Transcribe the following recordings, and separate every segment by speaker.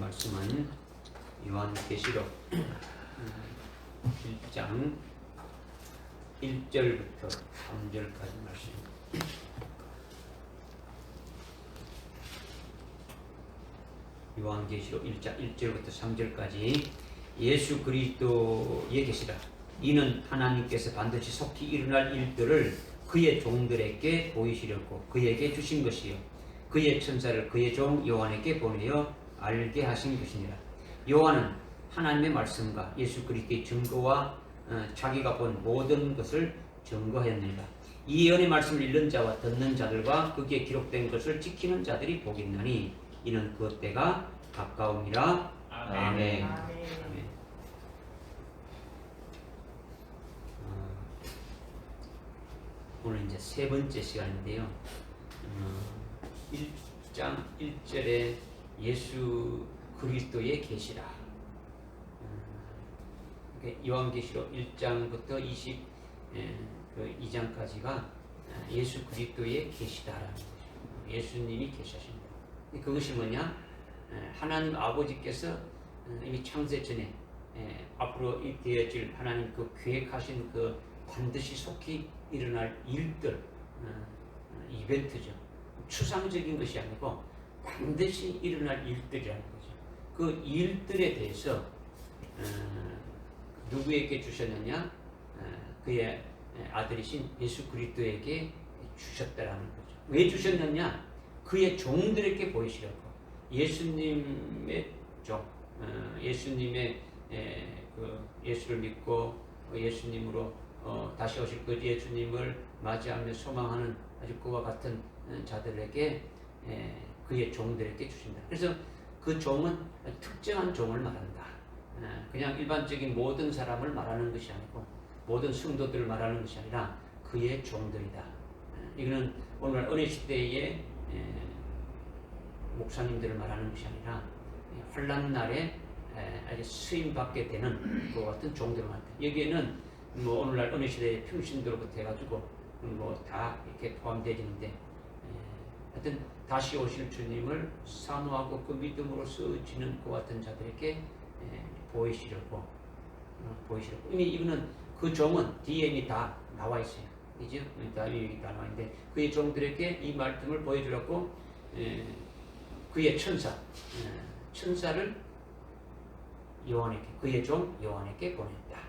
Speaker 1: 말씀은 요한계시록 1장 1절부터 3절까지 말씀입니다. 요한계시록 1장 1절부터 3절까지 예수 그리스도에 계시라. 이는 하나님께서 반드시 속히 일어날 일들을 그의 종들에게 보이시려고 그에게 주신 것이요 그의 천사를 그의 종 요한에게 보내어 알게 하신 것이니라. 요한은 하나님의 말씀과 예수 그리스도의 증거와 자기가 본 모든 것을 증거하였느니라. 이 예언의 말씀을 읽는 자와 듣는 자들과 거기에 기록된 것을 지키는 자들이 복이 있나니 이는 그 때가 가까움이라. 아멘. 아멘. 오늘 이제 세 번째 시간인데요. 1장 1절에 예수 그리스도의 계시라. 요한계시록 1장부터 22장까지가 예수 그리스도의 계시다라는 거죠. 예수님이 계시하십니다. 그것이 뭐냐? 하나님 아버지께서 이미 창세 전에 앞으로 되어질 하나님 그 계획하신 그 반드시 속히 일어날 일들, 이벤트죠. 추상적인 것이 아니고 반드시 일어날 일들이라는 거죠. 그 일들에 대해서 누구에게 주셨느냐? 그의 아들이신 예수 그리스도에게 주셨다라는 거죠. 왜 주셨느냐? 그의 종들에게 보이시려고. 예수님의 종, 예수님의 그 예수를 믿고 예수님으로 다시 오실 그 예수님을 맞이하며 소망하는 아주 그와 같은 자들에게 그의 종들에게 주신다. 그래서 그 종은 특정한 종을 말한다. 그냥 일반적인 모든 사람을 말하는 것이 아니고 모든 성도들을 말하는 것이 아니라 그의 종들이다. 이거는 오늘 은혜 시대의 목사님들을 말하는 것이 아니라 환난 날에 아주 쓰임 받게 되는 그 같은 종들을 말한다. 여기에는 뭐 오늘날 은혜 시대의 평신도로부터 해가지고 뭐 다 이렇게 포함되는데 하여튼 다시 오실 주님을 사모하고 그 믿음으로써 지는 그 같은 자들에게 보이시려고 이미 이거는 그 종은 뒤에 이미 다 나와 있어요. 이제 다 나와 있는데 그의 종들에게 이 말씀을 보여주려고 그의 천사를 요한에게 그의 종 요한에게 보냈다.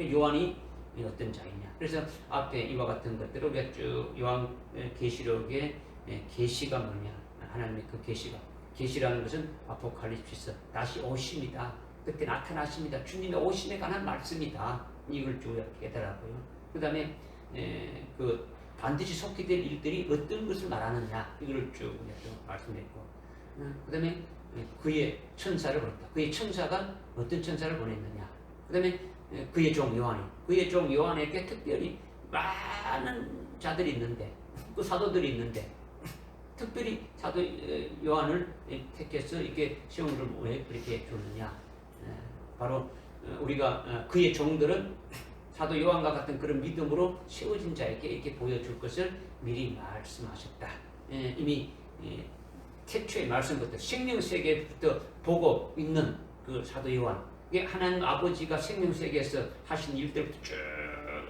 Speaker 1: 요한이 어떤 자이냐? 그래서 앞에 이와 같은 것들을 우리가 쭉 요한 계시록의 계시가 뭐냐? 하나님의 그 계시라는 것은 아포칼립시스 다시 오십니다. 그때 나타나십니다. 주님의 오심에 관한 말씀이다. 이걸 쭉 깨달았고요. 그 다음에 그 반드시 속히 될 일들이 어떤 것을 말하느냐 이걸 쭉 말씀했고, 그 다음에 그의 천사를 보냈다. 그의 천사가 어떤 천사를 보냈느냐. 그 다음에 그의 종 요한에게 특별히 많은 자들이 있는데 그 사도들이 있는데 특별히 사도 요한을 택해서 이렇게 시험을 왜 그렇게 줬느냐. 바로 우리가 그의 종들은 사도 요한과 같은 그런 믿음으로 세워진 자에게 이렇게 보여줄 것을 미리 말씀하셨다. 이미 태초의 말씀부터 생명세계부터 보고 있는 그 사도 요한, 하나님 아버지가 생명세계에서 하신 일들부터 쭉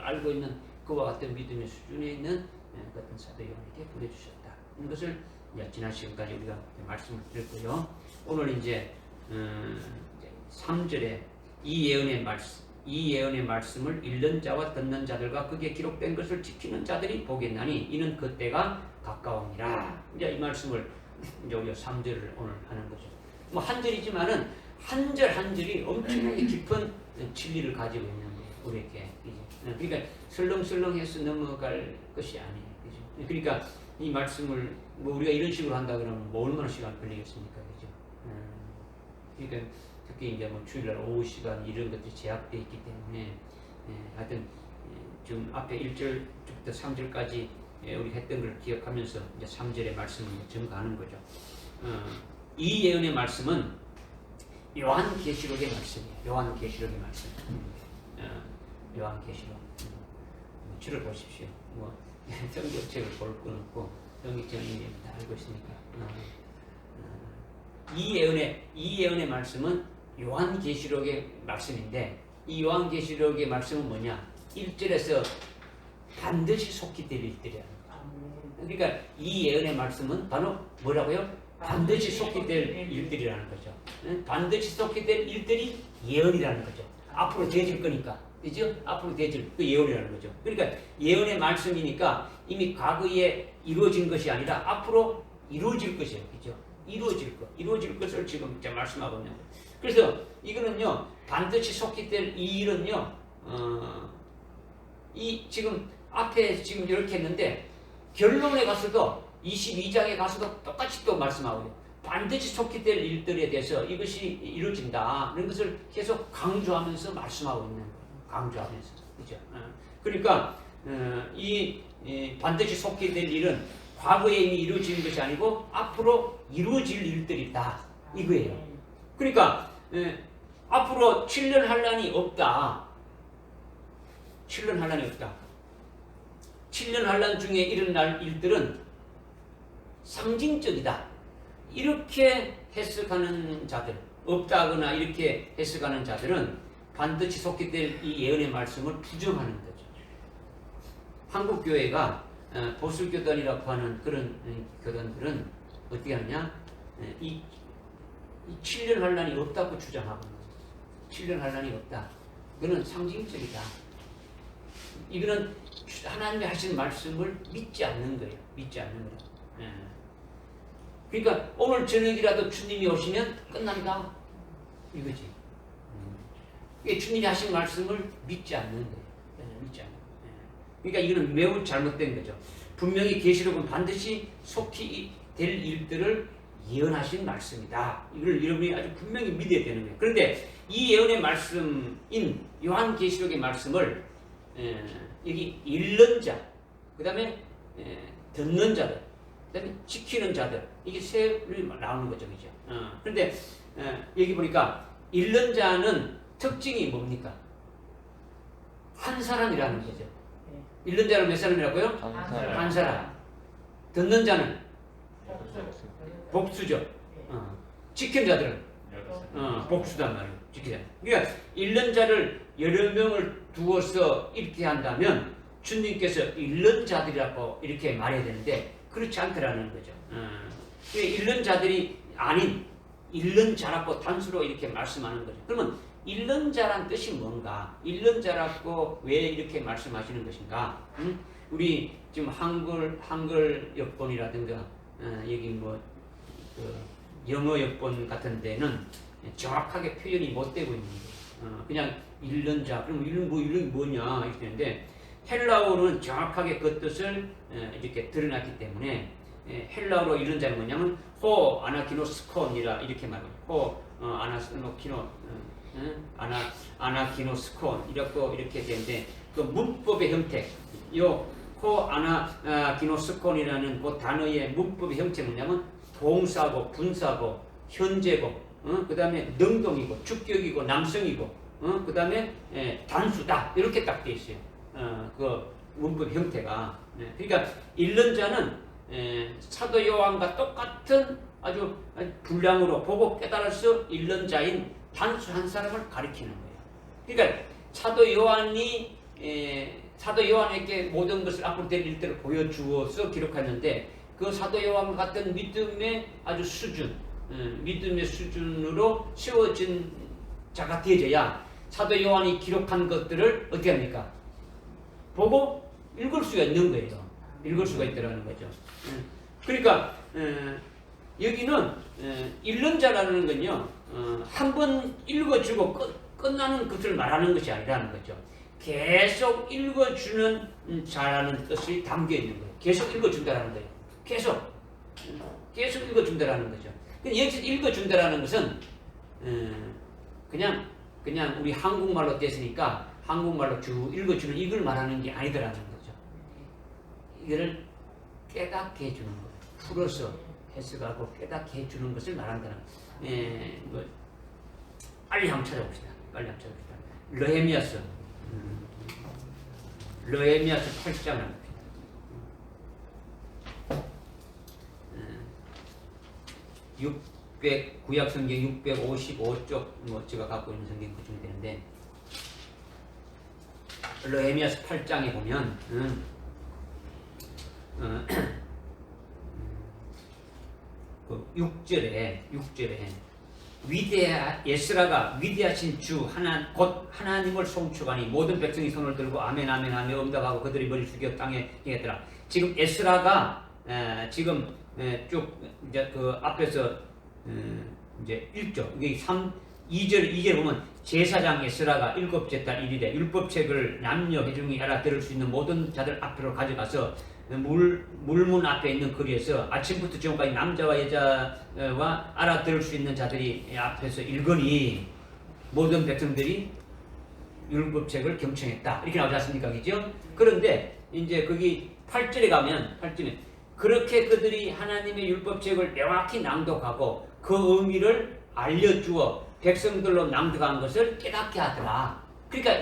Speaker 1: 알고 있는 그와 같은 믿음의 수준에 있는 같은 사도 요한에게 보여주셨다. 이것을 지난 시간까지 우리가 말씀을 드렸고요. 오늘 이제 3절에 이 예언의 말씀을 읽는 자와 듣는 자들과 거기에 기록된 것을 지키는 자들이 보겠나니 이는 그때가 가까움이라. 이제 이 말씀을 이제 우리가 3절을 오늘 하는 거죠. 뭐 한 절이지만은 한 절 한 절이 엄청나게 깊은 진리를 가지고 있는 거예요. 우리에게. 그러니까 설렁설렁해서 넘어갈 것이 아니에요. 그죠? 그러니까 이 말씀을 뭐 우리가 이런 식으로 한다 그러면 뭐 얼마나 시간 걸리겠습니까? 그죠? 그러니까 특히 이제 뭐 주일날 오후 시간 이런 것들이 제약되어 있기 때문에 하여튼 지금 앞에 1절부터 3절까지 우리 했던 걸 기억하면서 이제 3절의 말씀을 증거하는 거죠. 이 예언의 말씀은 요한계시록의 말씀이에요. 요한계시록의 말씀. 요한계시록. 줄을 보십시오. 뭐 성경책을 볼 건 없고 성경책은 다 알고 있으니까. 이 예언의 말씀은 요한계시록의 말씀인데 이 요한계시록의 말씀은 뭐냐? 1절에서 반드시 속히 될 일들이야. 그러니까 이 예언의 말씀은 바로 뭐라고요? 반드시 속히 될 일들이라는 거죠. 반드시 속히 될 일들이 예언이라는 거죠. 앞으로 되어질 거니까. 그죠? 앞으로 되어질 그 예언이라는 거죠. 그러니까 예언의 말씀이니까 이미 과거에 이루어진 것이 아니라 앞으로 이루어질 것이에요. 그죠? 이루어질 것을 지금 제가 말씀하고 있는 거예요. 그래서 이거는요, 반드시 속히 될 이 일은요, 이 지금 앞에 지금 이렇게 했는데 결론에 가서도 22장에 가서도 똑같이 또 말씀하고요. 반드시 속히 될 일들에 대해서 이것이 이루어진다. 이런 것을 계속 강조하면서 말씀하고 있는 거예요. 강조하면서. 그죠? 그러니까, 이 반드시 속히 될 일은 과거에 이미 이루어진 것이 아니고 앞으로 이루어질 일들이다. 이거예요. 그러니까, 앞으로 7년 환란이 없다. 7년 환란이 없다. 7년 환란 중에 일어날 일들은 상징적이다. 이렇게 해석하는 자들, 없다거나 이렇게 해석하는 자들은 반드시 속히 될 이 예언의 말씀을 부정하는 거죠. 한국 교회가 보수교단이라고 하는 그런 교단들은 어떻게 하느냐? 이 7년 환란이 없다고 주장하고 있는 거예요. 7년 환란이 없다. 그거는 상징적이다. 이거는 하나님이 하신 말씀을 믿지 않는 거예요. 믿지 않는 거예요. 그러니까 오늘 저녁이라도 주님이 오시면 끝난다. 이거지. 주님이 하신 말씀을 믿지 않는 거예요. 믿지 않는 거예요. 그러니까 이거는 매우 잘못된 거죠. 분명히 계시록은 반드시 속히 될 일들을 예언하신 말씀이다. 이걸 여러분이 아주 분명히 믿어야 되는 거예요. 그런데 이 예언의 말씀인 요한계시록의 말씀을 여기 읽는 자, 그 다음에 듣는 자들, 그 다음에 지키는 자들, 이게 세 나오는 거죠. 그죠? 그런데 여기 보니까 읽는 자는 특징이 뭡니까? 한 사람이라는 거죠. 읽는 자는 몇 사람이라고요? 한 사람. 듣는 자는 복수죠. 지키는 자들은 복수단 말이에요. 지키는 자. 그러니까 읽는 자를 여러 명을 두어서 이렇게 한다면 주님께서 읽는 자들이라고 이렇게 말해야 되는데 그렇지 않더라는 거죠. 읽는 자들이 아닌 읽는 자라고 단수로 이렇게 말씀하는 거죠. 그러면 읽는 자란 뜻이 뭔가? 읽는 자라고 왜 이렇게 말씀하시는 것인가? 우리 지금 한글 역본이라든가 여기 뭐 그 영어 역본 같은 데는 정확하게 표현이 못 되고 있는 거예요. 그냥 읽는 자, 그럼 읽는 뭐냐 이렇게 되는데 헬라어는 정확하게 그 뜻을 이렇게 드러났기 때문에 헬라어로 읽는 자는 뭐냐면 호 아나키노스콘이라 이렇게 말합니다. 호 아나키노스콘 이렇게 되는데 그 문법의 형태, 호 아나키노스콘이라는 그 단어의 문법의 형태는 뭐냐면 동사고 분사고 현재고 그 다음에 능동이고 주격이고 남성이고 그 다음에 단수다 이렇게 딱 되어 있어요. 그 문법 형태가. 그러니까 읽는 자는 사도 요한과 똑같은 아주 분량으로 보고 깨달아서 읽는 자인 단수 한 사람을 가리키는 거예요. 그러니까 사도 요한에게 모든 것을 앞으로 될 일들을 보여주어서 기록했는데 그 사도 요한과 같은 믿음의 아주 믿음의 수준으로 세워진 자가 되어져야 사도 요한이 기록한 것들을 어떻게 합니까? 보고 읽을 수가 있는 거예요. 읽을 수가 있다는 거죠. 그러니까 여기는 읽는 자라는 건요, 한 번 읽어주고 끝나는 것을 말하는 것이 아니라는 거죠. 계속 읽어주는 자라는 뜻이 담겨 있는 거예요. 계속 읽어준다라는 거예요. 계속 읽어준다라는 거죠. 여기서 읽어준다라는 것은 그냥 우리 한국말로 됐으니까 한국말로 쭉 읽어주는 이걸 말하는 게 아니더라는 거죠. 이거를 깨닫게 해주는 거예요. 풀어서 해석하고 깨닫게 해주는 것을 말한다는 거예요. 빨리 한번 찾아봅시다. 느헤미야서 8장을 합니다. 구약 성경 655쪽 뭐 제가 갖고 있는 성경 그쯤 되는데 느헤미야서 8장에 보면 그 6절에 에스라가 위대하신 주 곧 하나님을 송축하니 모든 백성이 손을 들고 아멘 아멘 하며 응답하고 그들이 머리 숙여 땅에 행했더라. 지금 에스라가 지금 쭉 이제 그 앞에서 이제 1조 이게 2절 보면 제사장 에스라가 7째 달 1일에 율법책을 남녀 회중이 알아들을 수 있는 모든 자들 앞으로 가져가서 물문 앞에 있는 거리에서 아침부터 저녁까지 남자와 여자와 알아들을 수 있는 자들이 앞에서 읽으니 모든 백성들이 율법책을 경청했다. 이렇게 나오지 않습니까? 그죠? 그런데 이제 거기 8절에 가면 8절에 그렇게 그들이 하나님의 율법책을 명확히 낭독하고 그 의미를 알려주어 백성들로 낭독한 것을 깨닫게 하더라. 그러니까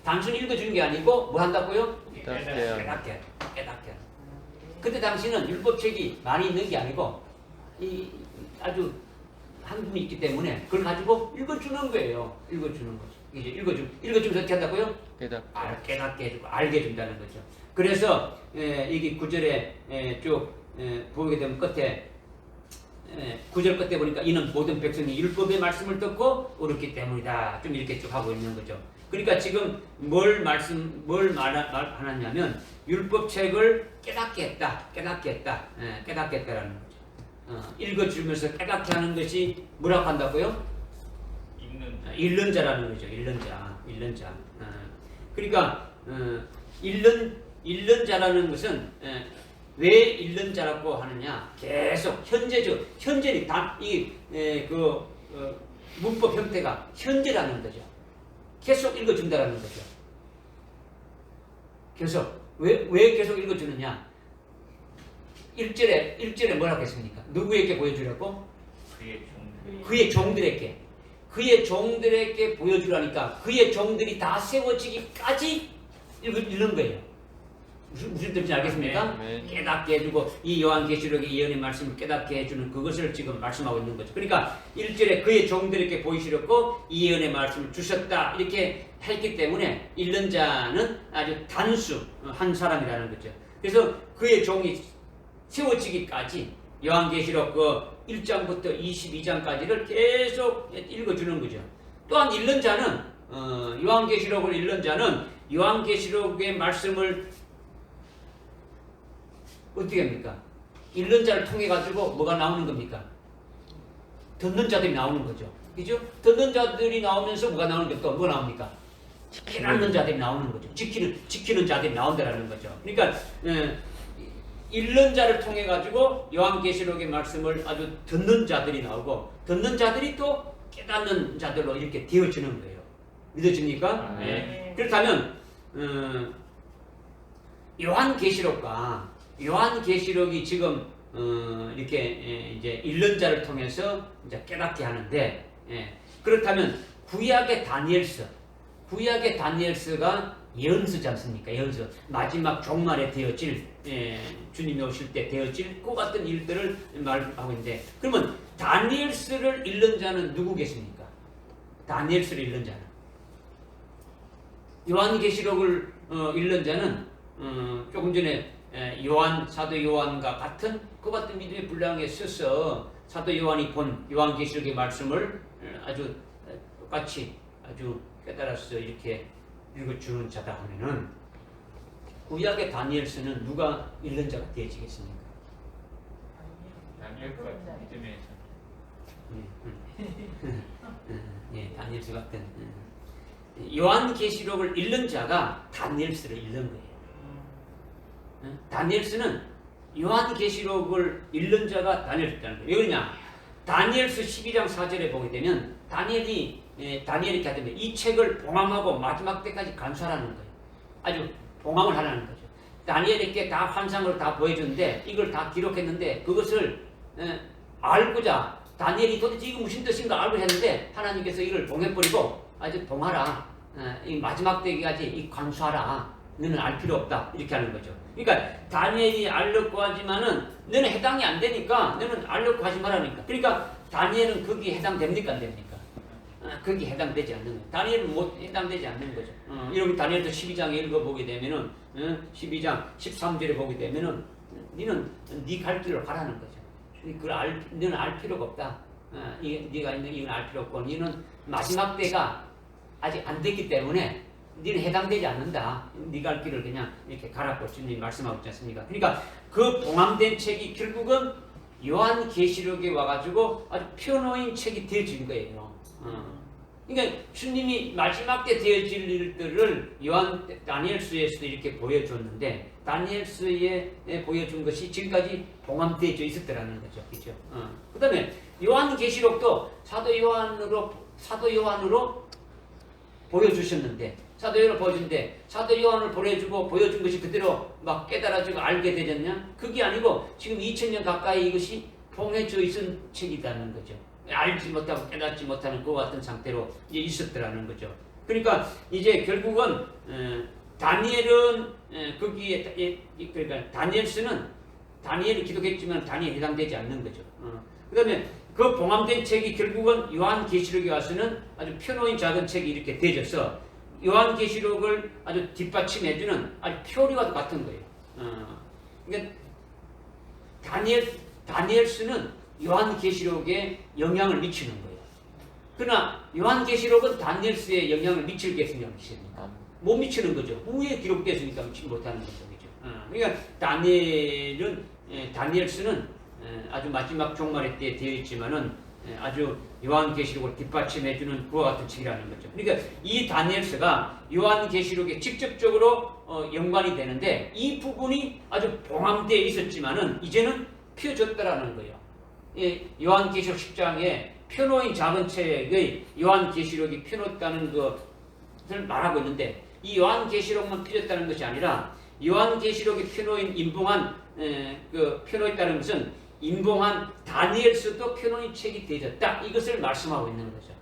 Speaker 1: 단순히 읽어주는 게 아니고 뭐 한다고요? 깨닫게. 그때 당시는 율법책이 많이 있는 게 아니고 아주 한 분이 있기 때문에 그걸 가지고 읽어주는 거예요. 읽어주는 거죠. 이제 읽어주면서 어떻게 한다고요? 깨닫게 해주고 알게 해준다는 거죠. 그래서 여기 9절에 쭉 보게 되면 끝에 9절 끝에 보니까 이는 모든 백성이 율법의 말씀을 듣고 옳았기 때문이다. 좀 이렇게 쭉 하고 있는 거죠. 그러니까 지금 뭘 말하냐면 율법책을 깨닫게 했다라는 거죠. 읽어주면서 깨닫게 하는 것이 뭐라고 한다고요? 읽는 자라는 거죠. 읽는 자. 그러니까 읽는 자라는 것은 왜 읽는 자라고 하느냐? 계속 현재는 문법 형태가 현재라는 거죠. 계속 읽어준다라는 거죠. 계속 왜 계속 읽어주느냐? 1절에 뭐라고 했습니까? 누구에게 보여주려고? 그의 종들에게 보여주라니까 그의 종들이 다 세워지기까지 읽는 거예요. 무슨 뜻인지 알겠습니까?
Speaker 2: 네.
Speaker 1: 깨닫게 해주고 이 요한계시록의 예언의 말씀을 깨닫게 해주는 그것을 지금 말씀하고 있는 거죠. 그러니까 1절에 그의 종들에게 보이시렸고 이 예언의 말씀을 주셨다 이렇게 했기 때문에 읽는 자는 아주 단수 한 사람이라는 거죠. 그래서 그의 종이 세워지기까지 요한계시록 그 1장부터 22장까지를 계속 읽어주는 거죠. 또한 읽는 자는 요한계시록을 읽는 자는 요한계시록의 말씀을 어떻게 합니까? 읽는 자를 통해 가지고 뭐가 나오는 겁니까? 듣는 자들이 나오는 거죠. 그죠? 듣는 자들이 나오면서 뭐가 나오는 게 또 뭐 나옵니까? 깨닫는 자들이 나오는 거죠. 지키는 자들이 나온다라는 거죠. 그러니까 읽는 자를 통해 가지고 요한계시록의 말씀을 아주 듣는 자들이 나오고 듣는 자들이 또 깨닫는 자들로 이렇게 되어지는 거예요. 믿어집니까?
Speaker 2: 네.
Speaker 1: 그렇다면 요한계시록이 지금 이렇게 이제 읽는 자를 통해서 이제 깨닫게 하는데 그렇다면 구약의 다니엘서가 예언서지 않습니까? 예언서 마지막 종말에 되어질 주님이 오실 때 되어질 그 같은 일들을 말하고 있는데 그러면 다니엘서를 읽는 자는 누구겠습니까? 다니엘서를 읽는 자는 요한계시록을 읽는 자는 조금 전에 사도 요한과 같은 그 같은 믿음의 분량에 서서 사도 요한이 본 요한계시록의 말씀을 아주 똑같이 아주 깨달아서 이렇게 읽어주는 자다 하면은 구약의 다니엘서는 누가 읽는 자가 되어지겠습니까?
Speaker 2: 다니엘과 믿음의
Speaker 1: 다니엘서 같은 요한계시록을 읽는 자가 다니엘서를 읽는 거예요. 다니엘서는 요한계시록을 읽는 자가 다니엘서라는 거예요. 왜 그러냐? 다니엘서 12장 4절에 보게 되면 다니엘이 이렇게 하던데 이 책을 봉함하고 마지막 때까지 간수하라는 거예요. 아주 봉함을 하라는 거죠. 다니엘에게 다 환상을 다 보여주는데 이걸 다 기록했는데 그것을 알고자 다니엘이 도대체 이거 무슨 뜻인가 알고 했는데 하나님께서 이걸 봉해버리고 아주 봉하라. 이 마지막 때까지 이 간수하라. 너는 알 필요 없다. 이렇게 하는 거죠. 그러니까 다니엘이 알려고 하지만은 너는 해당이 안 되니까 너는 알려고 하지 말라니까. 그러니까 다니엘은 거기에 해당됩니까 안 됩니까? 거기에 해당되지 않는 거예요. 다니엘은 못 해당되지 않는 거죠. 여러분 다니엘도 12장에 읽어보게 되면은 12장 13절에 보게 되면은 너는 네 갈 길로 가라는 거죠. 너는 알 필요가 없다. 네가 있는 이건 알 필요 없고 너는 마지막 때가 아직 안 됐기 때문에 너는 해당되지 않는다. 네가 할 길을 그냥 이렇게 가라고 주님 말씀하고 있지 않습니까? 그러니까 그 봉함된 책이 결국은 요한계시록에 와가지고 아주 표놓인 책이 되어진 거예요. 그러니까 주님이 마지막 때 되어질 일들을 다니엘서에서도 이렇게 보여줬는데 다니엘서에 보여준 것이 지금까지 봉함되어져 있었더라는 거죠. 그렇죠? 그 다음에 요한계시록도 사도 요한으로 보여주셨는데 사도 요한을 보내주고 보여준 것이 그대로 막 깨달아지고 알게 되졌냐? 그게 아니고 지금 2000년 가까이 이것이 봉해져 있은 책이라는 거죠. 알지 못하고 깨닫지 못하는 그와 같은 상태로 이제 있었더라는 거죠. 그러니까 이제 결국은 다니엘은 거기에 그러니까 다니엘이 기록했지만 다니엘에 해당되지 않는 거죠. 그다음에 그 봉함된 책이 결국은 요한계시록에 와서는 아주 표놓인 작은 책이 이렇게 되어져서 요한계시록을 아주 뒷받침해주는 아주 표리와 같은 거예요. 그러니까 다니엘서는 요한계시록에 영향을 미치는 거예요. 그러나 요한계시록은 다니엘서에 영향을 미칠겠습니까? 못 미치는 거죠. 후에 기록됐으니까 미치지 못하는 거죠. 그러니까 다니엘서는 아주 마지막 종말의 때에 되어 있지만은 아주 요한계시록을 뒷받침해주는 그와 같은 책이라는 거죠. 그러니까 이 다니엘서가 요한계시록에 직접적으로 연관이 되는데 이 부분이 아주 봉함되어 있었지만은 이제는 펴졌다라는 거예요. 요한계시록 10장에 펴놓인 작은 책의 요한계시록이 펴놓았다는 것을 말하고 있는데 이 요한계시록만 펴졌다는 것이 아니라 요한계시록이 펴놓인 펴놓있다는 것은 인봉한 다니엘서도 펴놓인 책이 되어졌다. 이것을 말씀하고 있는 거죠.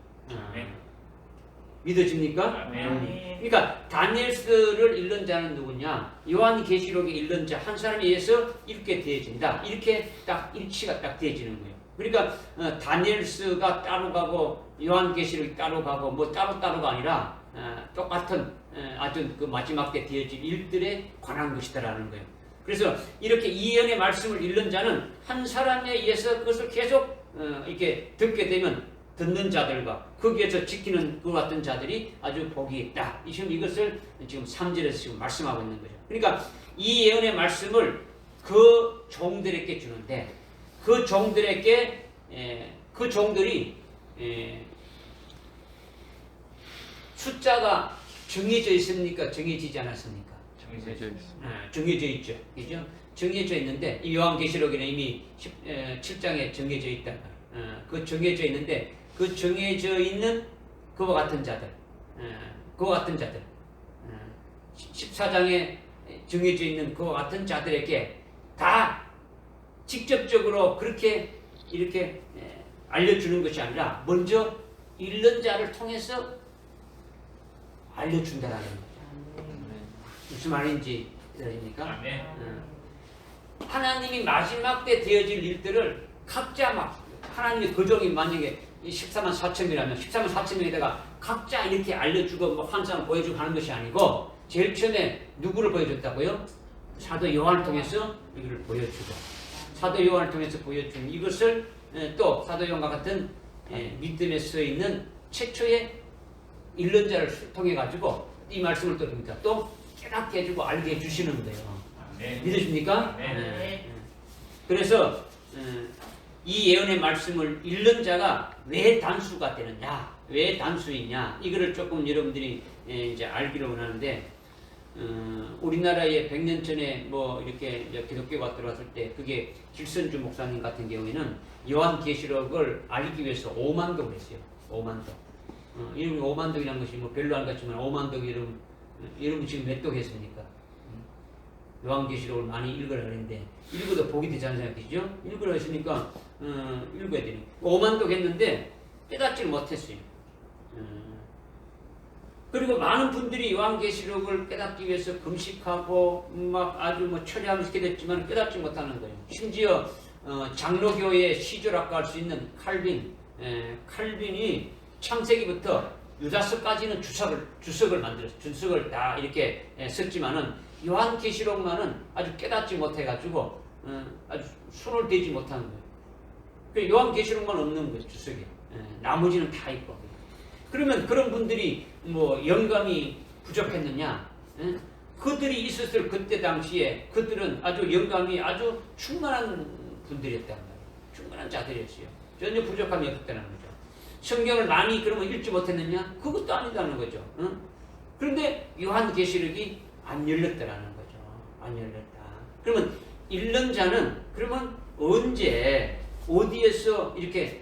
Speaker 1: 믿어집니까? 그러니까 다니엘서를 읽는 자는 누구냐? 요한계시록에 읽는 자 한 사람에 의해서 읽게 되어진다. 이렇게 딱 일치가 딱 되어지는 거예요. 그러니까 다니엘서가 따로 가고 요한계시록이 따로 가고 뭐 따로가 아니라 똑같은 아주 그 마지막 때 되어질 일들에 관한 것이다라는 거예요. 그래서 이렇게 이 예언의 말씀을 읽는 자는 한 사람에 의해서 그것을 계속 이렇게 듣게 되면 듣는 자들과 거기에서 지키는 그 같은 자들이 아주 복이 있다. 지금 이것을 지금 3절에서 지금 말씀하고 있는 거죠. 그러니까 이 예언의 말씀을 그 종들에게 주는데 그 종들이 숫자가 정해져 있습니까? 정해지지 않았습니까? 정해져 있죠. 그죠? 정해져 있는데 이 요한계시록에는 이미 7장에 정해져 있다. 그 정해져 있는데 그 정해져 있는 그와 같은 자들 14장에 정해져 있는 그와 같은 자들에게 다 직접적으로 그렇게 이렇게 알려주는 것이 아니라 먼저 읽는 자를 통해서 알려준다라는 거죠. 무슨 말인지 들으십니까? 하나님이 마지막 때 되어질 일들을 각자 막 하나님의 거종이 만약에 14만 4천 명이라면 14만 4천 명에다가 각자 이렇게 알려주고 뭐 환상을 보여주고 하는 것이 아니고 제일 처음에 누구를 보여줬다고요? 사도 요한을 통해서 이거를 보여주고 사도 요한을 통해서 보여준 이것을 또 사도 요한과 같은 믿음에 써 있는 최초의 읽는 자를 통해 가지고 이 말씀을 또 봅니다. 또 깨닫게 해주고 알게 해주시는 거예요. 믿으십니까? 그래서 이 예언의 말씀을 읽는 자가 왜 단수가 되느냐, 왜 단수이냐, 이거를 조금 여러분들이 이제 알기를 원하는데, 우리나라에 100년 전에 뭐 이렇게 기독교가 들어왔을 때, 그게 길선주 목사님 같은 경우에는 요한계시록을 알기 위해서 5만독을 했어요. 5만독. 이름이 5만독이라는 것이 뭐 별로 안 같지만 5만독 이름 지금 몇 독 했습니까? 요한계시록을 많이 읽으라 그랬는데 읽어도 복이 되지 않는 생각이죠? 읽으라 했으니까 읽어야 되니 5만독 했는데 깨닫지를 못했어요. 그리고 많은 분들이 요한계시록을 깨닫기 위해서 금식하고 막 아주 뭐 철야하면서 깨닫지만 깨닫지 못하는 거예요. 심지어 장로교의 시조라고 할 수 있는 칼빈이 창세기부터 유다서까지는 주석을 만들었어요. 주석을 다 이렇게 썼지만은 요한계시록만은 아주 깨닫지 못해가지고 아주 손을 대지 못하는 거예요. 그 요한계시록만 없는 거예요. 주석이. 나머지는 다 있고. 그러면 그런 분들이 뭐 영감이 부족했느냐? 그들이 있었을 그때 당시에 그들은 아주 영감이 아주 충만한 분들이었단 말이에요. 충만한 자들이었어요. 전혀 부족함이 없다는 거죠. 성경을 많이 그러면 읽지 못했느냐? 그것도 아니다는 거죠. 그런데 요한계시록이 안 열렸다라는 거죠. 안 열렸다. 그러면 읽는 자는 그러면 언제 어디에서 이렇게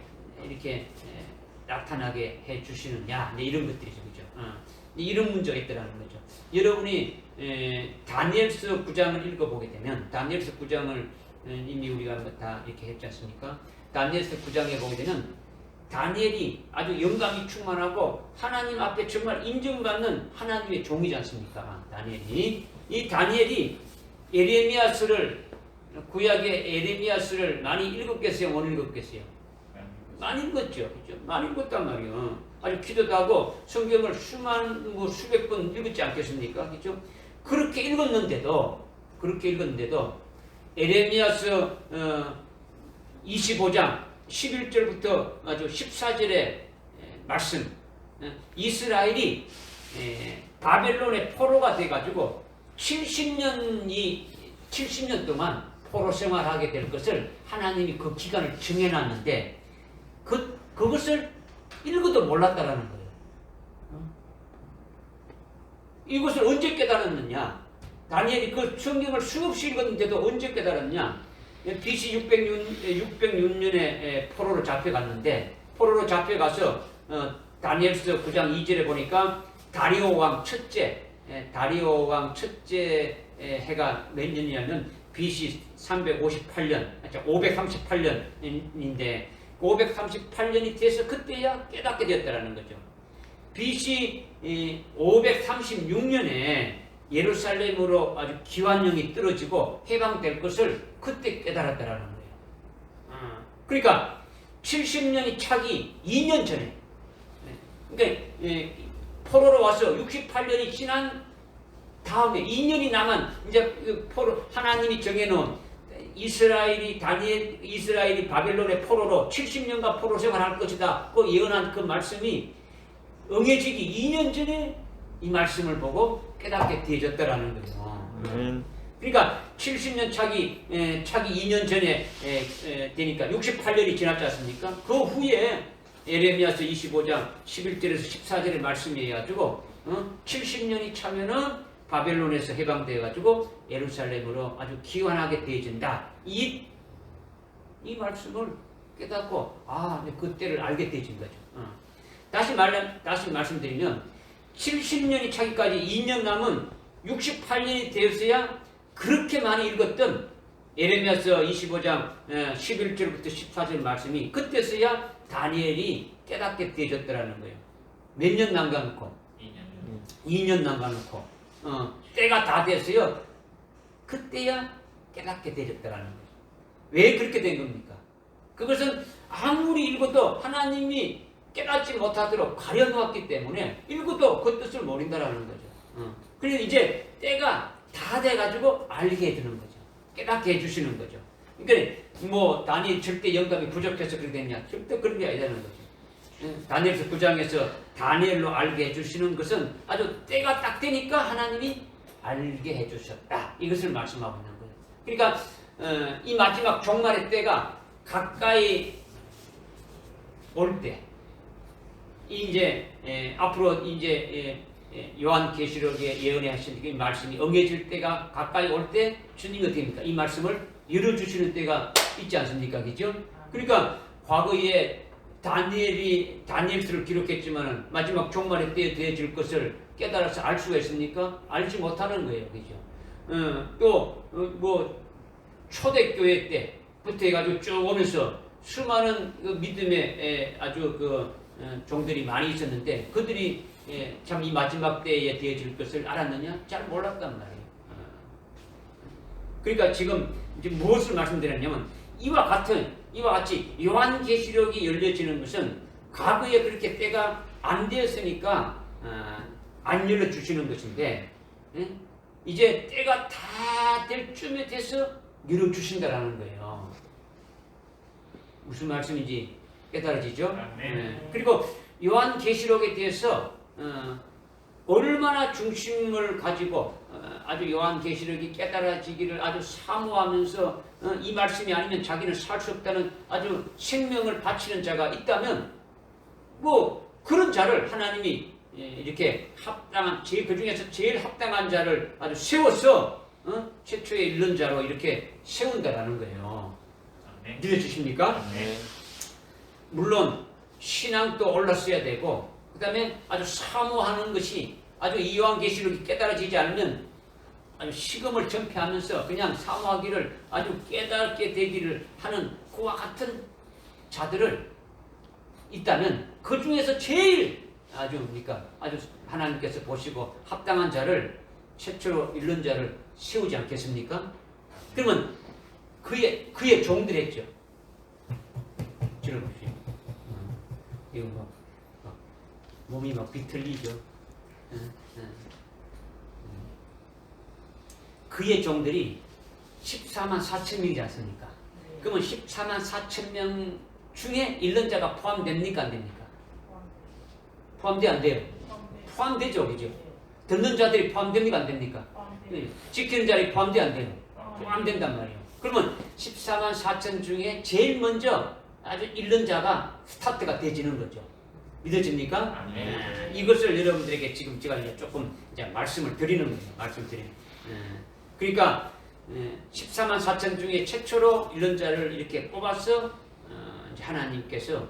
Speaker 1: 나타나게 해 주시느냐? 이런 것들이죠. 그죠? 이런 문제가 있다라는 거죠. 여러분이 다니엘서 9장을 읽어보게 되면 다니엘서 9장을 이미 우리가 다 이렇게 했지 않습니까? 다니엘서 9장에 보게 되면 다니엘이 아주 영감이 충만하고 하나님 앞에 정말 인정받는 하나님의 종이지 않습니까? 다니엘이. 이 다니엘이 예레미야서를 구약의 예레미야서를 많이 읽었겠어요? 못 읽었겠어요? 많이 읽었죠. 그죠? 많이 읽었단 말이에요. 아주 기도도 하고 성경을 수백 번 읽었지 않겠습니까? 그죠? 그렇게 읽었는데도 예레미야서 25장 11절부터 아주 14절의 말씀, 이스라엘이 바벨론의 포로가 돼가지고 70년 동안 포로 생활하게 될 것을 하나님이 그 기간을 정해놨는데 그것을 읽어도 몰랐다라는 거예요. 이것을 언제 깨달았느냐? 다니엘이 그 성경을 수없이 읽었는데도 언제 깨달았냐? BC 606년에 포로로 잡혀갔는데 포로로 잡혀가서 다니엘서 9장 2절에 보니까 다리오 왕 첫째 해가 몇 년이냐면 BC 358년, 538년인데 538년이 돼서 그때야 깨닫게 되었다는 거죠. BC 536년에 예루살렘으로 아주 기환령이 떨어지고 해방될 것을 그때 깨달았다라는 거예요. 그러니까 70년이 차기 2년 전에, 그러니까 포로로 와서 68년이 지난 다음에 2년이 남은 이제 하나님이 정해놓은 이스라엘이 바벨론의 포로로 70년간 포로 생활할 것이다. 그 예언한 그 말씀이 응해지기 2년 전에 이 말씀을 보고 깨닫게 되어졌다라는 거예요. 그러니까 70년 차기 2년 전에 되니까 68년이 지났지 않습니까? 그 후에 예레미야서 25장 11절에서 14절의 말씀이 해가지고 70년이 차면은 바벨론에서 해방되어가지고 예루살렘으로 아주 기환하게 되어진다. 이 말씀을 깨닫고 그때를 알게 되어진 거죠. 다시 말씀드리면 70년이 차기까지 2년 남은 68년이 되었어야 그렇게 많이 읽었던 예레미야서 25장 11절부터 14절 말씀이 그때서야 다니엘이 깨닫게 되어졌더라는 거예요. 몇 년 남겨놓고? 2년 남겨놓고 때가 다 됐어요. 그때야 깨닫게 되어졌더라는 거예요. 왜 그렇게 된 겁니까? 그것은 아무리 읽어도 하나님이 깨닫지 못하도록 가려놓았기 때문에 읽어도 그 뜻을 모른다라는 거죠. 그래서 이제 때가 다 돼가지고 알게 해주는 거죠. 깨닫게 해주시는 거죠. 그러니까 뭐 다니엘 절대 영감이 부족해서 그렇게 됐냐? 절대 그런 게 아니라는 거죠. 다니엘서 9장에서 다니엘로 알게 해주시는 것은 아주 때가 딱 되니까 하나님이 알게 해주셨다. 이것을 말씀하고 있는 거예요. 그러니까 이 마지막 종말의 때가 가까이 올 때, 이제 앞으로 이제 요한계시록에 예언하신 이 말씀이 응해질 때가 가까이 올 때 주님이 어떻게 합니까? 이 말씀을 열어주시는 때가 있지 않습니까? 그죠? 그러니까 과거에 다니엘서를 기록했지만 마지막 종말의 때에 되어질 것을 깨달아서 알 수가 있습니까? 알지 못하는 거예요. 그죠? 또 초대교회 때부터 해가지고 쭉 오면서 수많은 그 믿음의 아주 종들이 많이 있었는데 그들이 참 이 마지막 때에 되어질 것을 알았느냐? 잘 몰랐단 말이에요. 그러니까 지금 이제 무엇을 말씀드렸냐면 이와 같이 요한계시록이 열려지는 것은 과거에 그렇게 때가 안 되었으니까 안 열어주시는 것인데 이제 때가 다 될 쯤에 돼서 열어주신다라는 거예요. 무슨 말씀인지 깨달아지죠? 그리고 요한계시록에 대해서 얼마나 중심을 가지고 아주 요한계시록이 깨달아지기를 아주 사모하면서 이 말씀이 아니면 자기는 살 수 없다는 아주 생명을 바치는 자가 있다면 뭐 그런 자를 하나님이 이렇게 합당한 그 중에서 제일 합당한 자를 아주 세워서 최초의 이른 자로 이렇게 세운다라는 거예요. 믿어주십니까? 물론 신앙도 올랐어야 되고 그 다음에 아주 사모하는 것이 아주 이 요한계시록이 깨달아지지 않으면 아주 식음을 전폐하면서 그냥 사모하기를 아주 깨닫게 되기를 하는 그와 같은 자들을 있다면 그 중에서 제일 아주 하나님께서 보시고 합당한 자를 최초로 이른 자를 세우지 않겠습니까? 그러면 그의 종들 했죠. 들어보십시오. 이거 몸이 막 비틀리죠. 그의 종들이 14만 4천 명이지 않습니까? 그러면 14만 4천 명 중에 이른 자가 포함됩니까? 안 됩니까? 포함돼 안 돼요? 포함되죠. 그죠? 듣는 자들이 포함됩니까? 안 됩니까? 지키는 자들이 포함돼 안 돼요? 포함된단 말이에요. 그러면 14만 4천 중에 제일 먼저 아주 이른 자가 스타트가 되지는 거죠. 믿어집니까? 이것을 여러분들에게 지금 제가 이제 조금 이제 말씀을 드리는 거예요. 그러니까 14만 4천 중에 최초로 이른 자를 이렇게 뽑아서 이제 하나님께서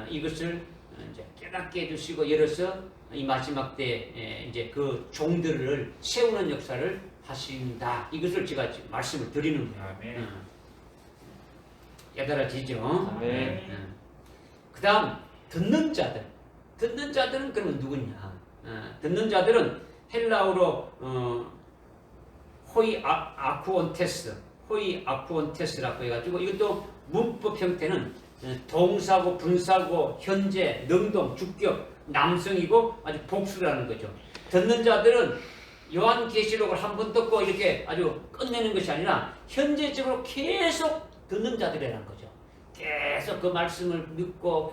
Speaker 1: 이것을 이제 깨닫게 해주시고 열어서 이 마지막 때 이제 그 종들을 세우는 역사를 하신다. 이것을 제가 지금 말씀을 드리는 거예요. 깨달아지죠? 그 다음 듣는 자들은 그러면 누구냐? 듣는 자들은 헬라어로 호이 아쿠온테스라고 해가지고 이것도 문법 형태는 동사고 분사고 현재 능동 주격 남성이고 아주 복수라는 거죠. 듣는 자들은 요한계시록을 한 번 듣고 이렇게 아주 끝내는 것이 아니라 현재적으로 계속 듣는 자들이라는 거죠. 계속 그 말씀을 믿고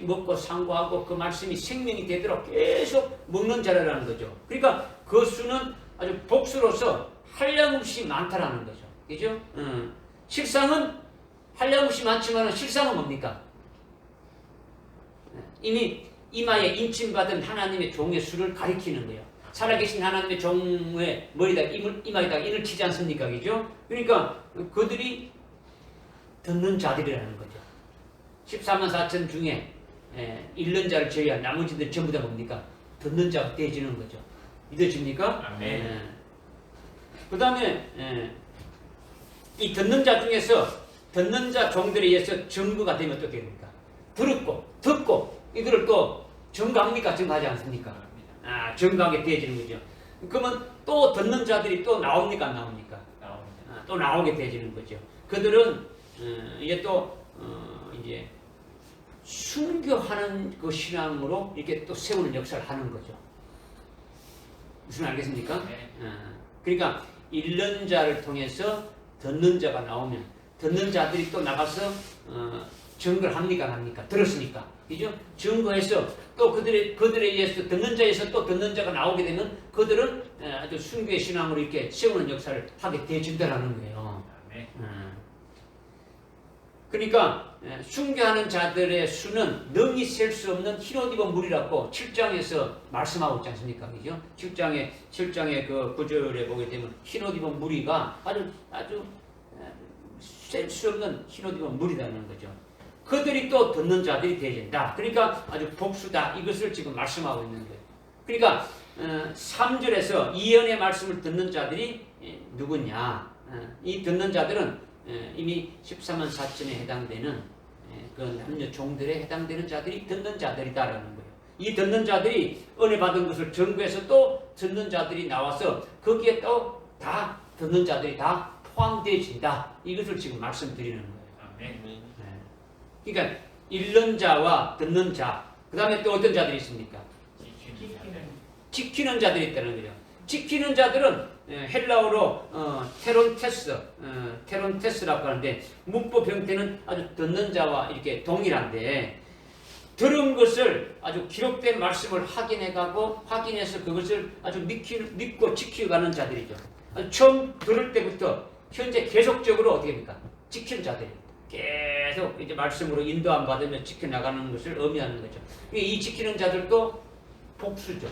Speaker 1: 먹고 상고하고 그 말씀이 생명이 되도록 계속 먹는 자라는 거죠. 그러니까 그 수는 아주 복수로서 한량없이 많다라는 거죠. 그죠? 실상은 한량없이 많지만 실상은 뭡니까? 이미 이마에 인침받은 하나님의 종의 수를 가리키는 거예요. 살아계신 하나님의 종의 머리에다 이마에다가 인을 치지 않습니까? 그죠? 그러니까 그들이 듣는 자들이라는 거죠. 14만 4천 중에 읽는 자를 제외한 나머지들 전부 다 뭡니까? 듣는 자가 되어지는 거죠. 믿어집니까? 그 다음에 이 듣는 자 중에서 듣는 자 종들에 의해서 증거가 되면 어떻게 됩니까? 듣고 이들을 또 증거합니까? 증거하지 않습니까? 증거하게 되어지는 거죠. 그러면 또 듣는 자들이 또 나옵니까? 안 나옵니까? 나옵니다. 또 나오게 되어지는 거죠. 그들은 이제 또 이제 순교하는 그 신앙으로 이렇게 또 세우는 역사를 하는 거죠. 무슨 알겠습니까? 그러니까 읽는 자를 통해서 듣는 자가 나오면 듣는 자들이 또 나가서 증거를 합니까? 안 합니까? 들었으니까. 그죠? 증거해서 또 그들에 의해서 듣는 자에서 또 듣는 자가 나오게 되면 그들은 아주 순교의 신앙으로 이렇게 세우는 역사를 하게 되어진다라는 거예요. 그러니까 순교하는 자들의 수는 능히 셀 수 없는 흰옷 입은 무리라고 7장에서 말씀하고 있지 않습니까? 그죠? 7장의 그 9절에 보게 되면 흰옷 입은 무리가 아주 셀 수 없는 흰옷 입은 무리라는 거죠. 그들이 또 듣는 자들이 되어진다. 그러니까 아주 복수다. 이것을 지금 말씀하고 있는 거예요. 그러니까 3절에서 이언의 말씀을 듣는 자들이 누구냐? 이 듣는 자들은 이미 14만 4천에 해당되는 그 남녀 종들에 해당되는 자들이 듣는 자들이다라는 거예요. 이 듣는 자들이 은혜 받은 것을 전구해서 또 듣는 자들이 나와서 거기에 또 다 듣는 자들이 다 포함되어진다. 이것을 지금 말씀드리는 거예요.
Speaker 2: 아멘.
Speaker 1: 네. 그러니까 읽는 자와 듣는 자, 그 다음에 또 어떤 자들이 있습니까? 지키는 자들이 있다는 거죠. 지키는 자들은 헬라어로 테론테스라고 하는데 문법 형태는 아주 듣는 자와 이렇게 동일한데 들은 것을 아주 기록된 말씀을 확인해가고 확인해서 그것을 아주 믿고 지켜가는 자들이죠. 아주 처음 들을 때부터 현재 계속적으로 어떻게 합니까? 지키는 자들이 계속 이제 말씀으로 인도함 받으며 지켜나가는 것을 의미하는 거죠. 이 지키는 자들도 복수죠.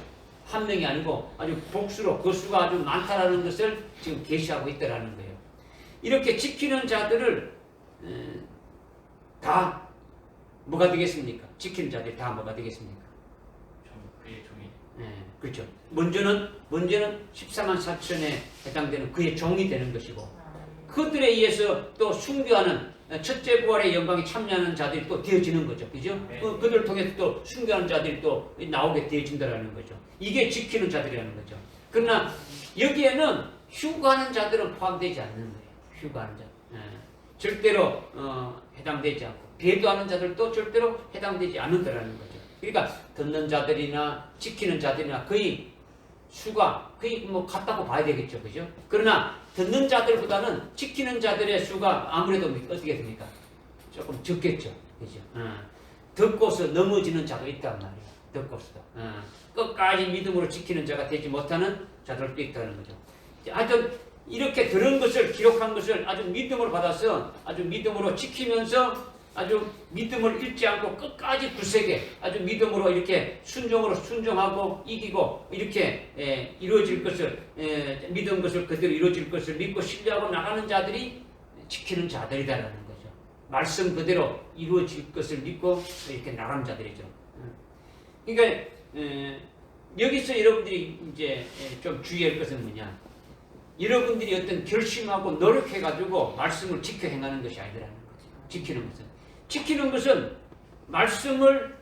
Speaker 1: 한 명이 아니고 아주 복수로 그 수가 아주 많다라는 것을 지금 계시하고 있다라는 거예요. 이렇게 지키는 자들을 다 뭐가 되겠습니까? 지키는 자들이 다 뭐가 되겠습니까?
Speaker 2: 그의 종이.
Speaker 1: 네, 그렇죠. 먼저는 14만 4천에 해당되는 그의 종이 되는 것이고 그들에 의해서 또 순교하는 첫째 부활의 영광에 참여하는 자들이 또 되어지는 거죠. 그죠?
Speaker 2: 네.
Speaker 1: 그들을 통해서 또 순교하는 자들이 또 나오게 되어진다라는 거죠. 이게 지키는 자들이라는 거죠. 그러나 여기에는 휴가하는 자들은 포함되지 않는 거예요. 휴가하는 자. 절대로 해당되지 않고 배도하는 자들도 절대로 해당되지 않는다라는 거죠. 그러니까 듣는 자들이나 지키는 자들이나 거의 수가 거의 뭐 같다고 봐야 되겠죠. 그죠? 그러나 듣는 자들보다는 지키는 자들의 수가 아무래도 어떻게 됩니까? 조금 적겠죠. 그죠? 듣고서 넘어지는 자도 있단 말이에요. 듣고서도. 끝까지 믿음으로 지키는 자가 되지 못하는 자들도 있다는 거죠. 하여튼 이렇게 들은 것을 기록한 것을 아주 믿음으로 받아서 아주 믿음으로 지키면서 아주 믿음을 잃지 않고 끝까지 굳세게 아주 믿음으로 이렇게 순종하고 이기고 이렇게 이루어질 것을 믿은 것을 그대로 이루어질 것을 믿고 신뢰하고 나가는 자들이 지키는 자들이다라는 거죠. 말씀 그대로 이루어질 것을 믿고 이렇게 나가는 자들이죠. 그러니까 여기서 여러분들이 이제 좀 주의할 것은 뭐냐? 여러분들이 어떤 결심하고 노력해가지고 말씀을 지켜 행하는 것이 아니라는 거죠. 지키는 것은 말씀을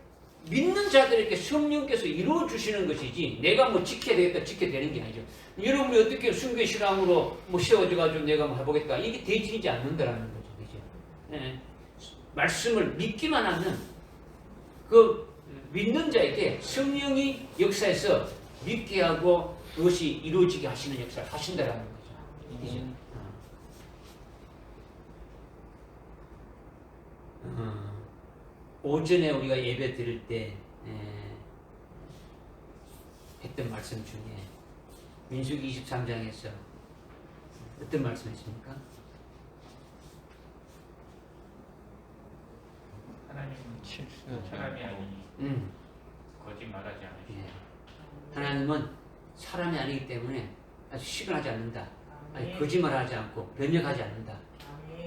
Speaker 1: 믿는 자들에게 성령께서 이루어 주시는 것이지 내가 뭐 지켜야 되겠다 지켜야 되는 게 아니죠. 여러분이 어떻게 순교의 신앙으로 뭐 세워져가지고 내가 뭐 해보겠다 이게 되지지 않는다라는 거죠. 그죠? 말씀을 믿기만 하면 그 믿는 자에게 성령이 역사해서 믿게 하고 그것이 이루어지게 하시는 역사를 하신다라는 거죠. 그죠? 오전에 우리가 예배 드릴 때 했던 말씀 중에 민수기 23장에서 어떤 말씀이십니까?
Speaker 2: 하나님은 사람이 아니니 거짓말하지 않으시고
Speaker 1: 하나님은 사람이 아니기 때문에 아주 시근하지 않는다. 아니, 거짓말하지 않고 변역하지 않는다.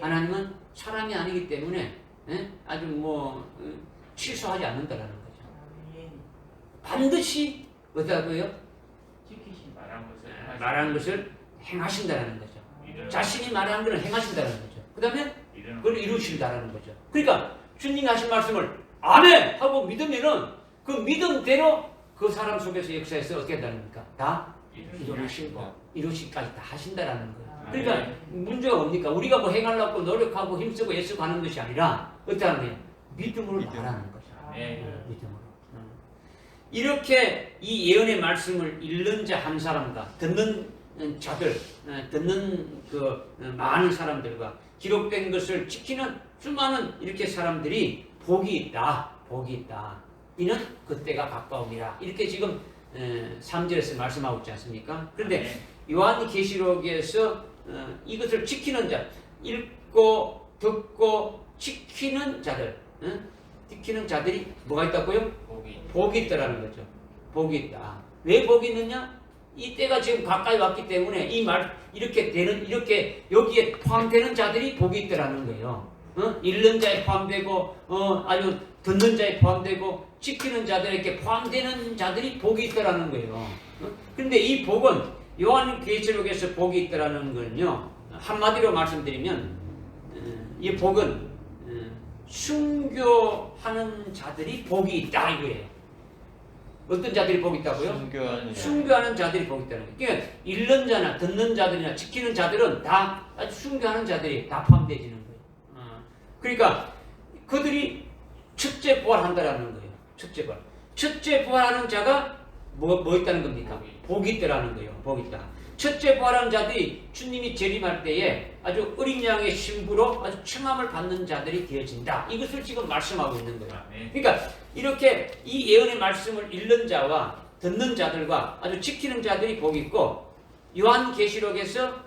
Speaker 1: 하나님은 사람이 아니기 때문에 아주 뭐 취소하지 않는다라는 거죠. 반드시 어떠하고요? 말한 것을 행하신다라는 거죠. 자신이 말한 것을 행하신다는 거죠. 그 다음에 그걸 이루신다라는 거죠. 그러니까 주님이 하신 말씀을 아멘 하고 믿으면은 그 믿음대로 그 사람 속에서 역사에서 어떻게 한다니까 다 이루시기까지 다 하신다라는 거예요. 그러니까 문제가 뭡니까? 우리가 뭐 행하려고 노력하고 힘쓰고 애쓰고 하는 것이 아니라 어떻게 하는 거예요? 믿음으로 나가는 거죠. 믿음으로. 이렇게 이 예언의 말씀을 읽는 자 한 사람과 듣는 자들, 듣는 그 많은 사람들과 기록된 것을 지키는 수많은 이렇게 사람들이 복이 있다. 이는 그때가 가까움이라. 이렇게 지금 3절에서 말씀하고 있지 않습니까? 그런데 요한계시록에서 이것을 지키는 자, 읽고 듣고 지키는 자들, 지키는 자들이 뭐가 있다고요? 복이 있다라는 거죠. 복이 있다. 왜 복이 있느냐? 이 때가 지금 가까이 왔기 때문에 이 말 이렇게 여기에 포함되는 자들이 복이 있다라는 거예요. 읽는 자에 포함되고 아주 듣는 자에 포함되고 지키는 자들에게 포함되는 자들이 복이 있다라는 거예요. 그런데 이 복은 요한계시록에서 복이 있다라는 건요, 한마디로 말씀드리면 이 복은, 순교하는 자들이 복이 있다 이거예요. 어떤 자들이 복이 있다고요? 순교하는 자들이 복이 있다는 거예요. 그러니까 읽는 자나 듣는 자들이나 지키는 자들은 다 아주 순교하는 자들이 다 포함되어지는 거예요. 그러니까 그들이 첫째 부활한다라는 거예요. 첫째 부활. 첫째 부활하는 자가 뭐 있다는 겁니까? 복이 있다라는 거예요. 복이 있다. 첫째 부활하는 자들이 주님이 재림할 때에 아주 어린 양의 신부로 아주 청함을 받는 자들이 되어진다. 이것을 지금 말씀하고 있는 거예요. 그러니까 이렇게 이 예언의 말씀을 읽는 자와 듣는 자들과 아주 지키는 자들이 복이 있고 요한계시록에서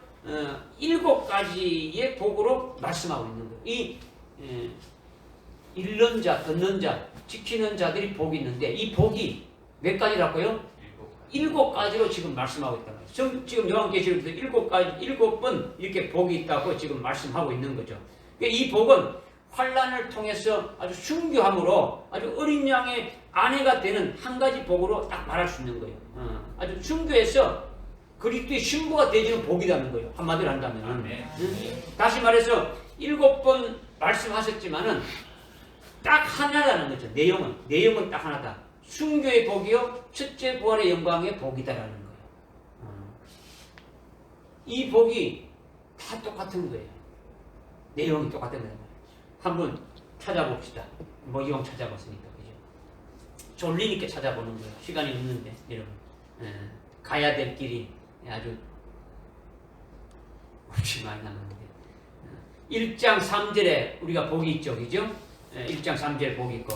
Speaker 1: 7가지의 복으로 말씀하고 있는 거예요. 이 읽는 자, 듣는 자, 지키는 자들이 복이 있는데 이 복이 몇 가지라고요? 7가지로 지금 말씀하고 있다는 거예요. 지금 요한계시록에서 7번 이렇게 복이 있다고 지금 말씀하고 있는 거죠. 그러니까 이 복은 환란을 통해서 아주 순교함으로 아주 어린 양의 아내가 되는 한 가지 복으로 딱 말할 수 있는 거예요. 아주 순교해서 그리스도의 신부가 되지는 복이라는 거예요. 한마디로 한다면. 다시 말해서 7번 말씀하셨지만은 딱 하나라는 거죠. 내용은 딱 하나다. 순교의 복이요, 첫째 부활의 영광의 복이다라는 거예요. 이 복이 다 똑같은 거예요. 내용이 똑같은 거예요. 한번 찾아봅시다. 뭐 이왕 찾아봤으니까, 그죠? 졸리니까 찾아보는 거예요. 시간이 없는데, 여러분. 가야 될 길이 아주 혹시 많이 남았는데. 1장 3절에 우리가 복이 있죠, 그죠? 1장 3절에 복이 있고,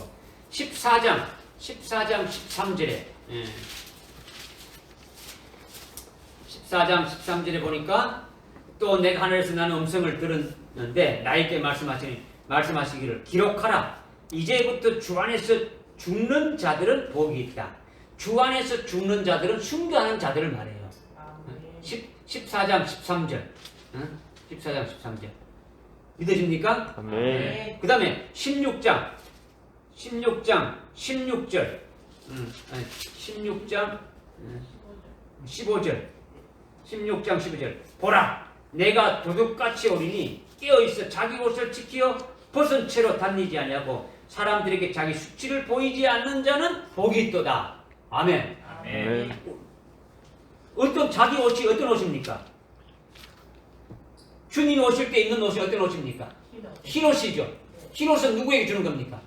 Speaker 1: 14장 13절에 14장 13절에 보니까 또 내가 하늘에서 나는 음성을 들었는데 나에게 말씀하시기를 기록하라. 이제부터 주 안에서 죽는 자들은 복이 있다. 주 안에서 죽는 자들은 순교하는 자들을 말해요. 14장 13절 14장 13절 믿어집니까?
Speaker 2: 네.
Speaker 1: 그 다음에 16장 16절 15절 보라 내가 도둑같이 오리니 깨어있어 자기 옷을 지키어 벗은 채로 다니지 아니하고 사람들에게 자기 수치를 보이지 않는 자는 복이 있도다. 아멘. 자기 옷이 어떤 옷입니까? 주님 오실 때 입는 옷이 어떤 옷입니까? 흰 옷이죠. 흰 옷은 누구에게 주는 겁니까?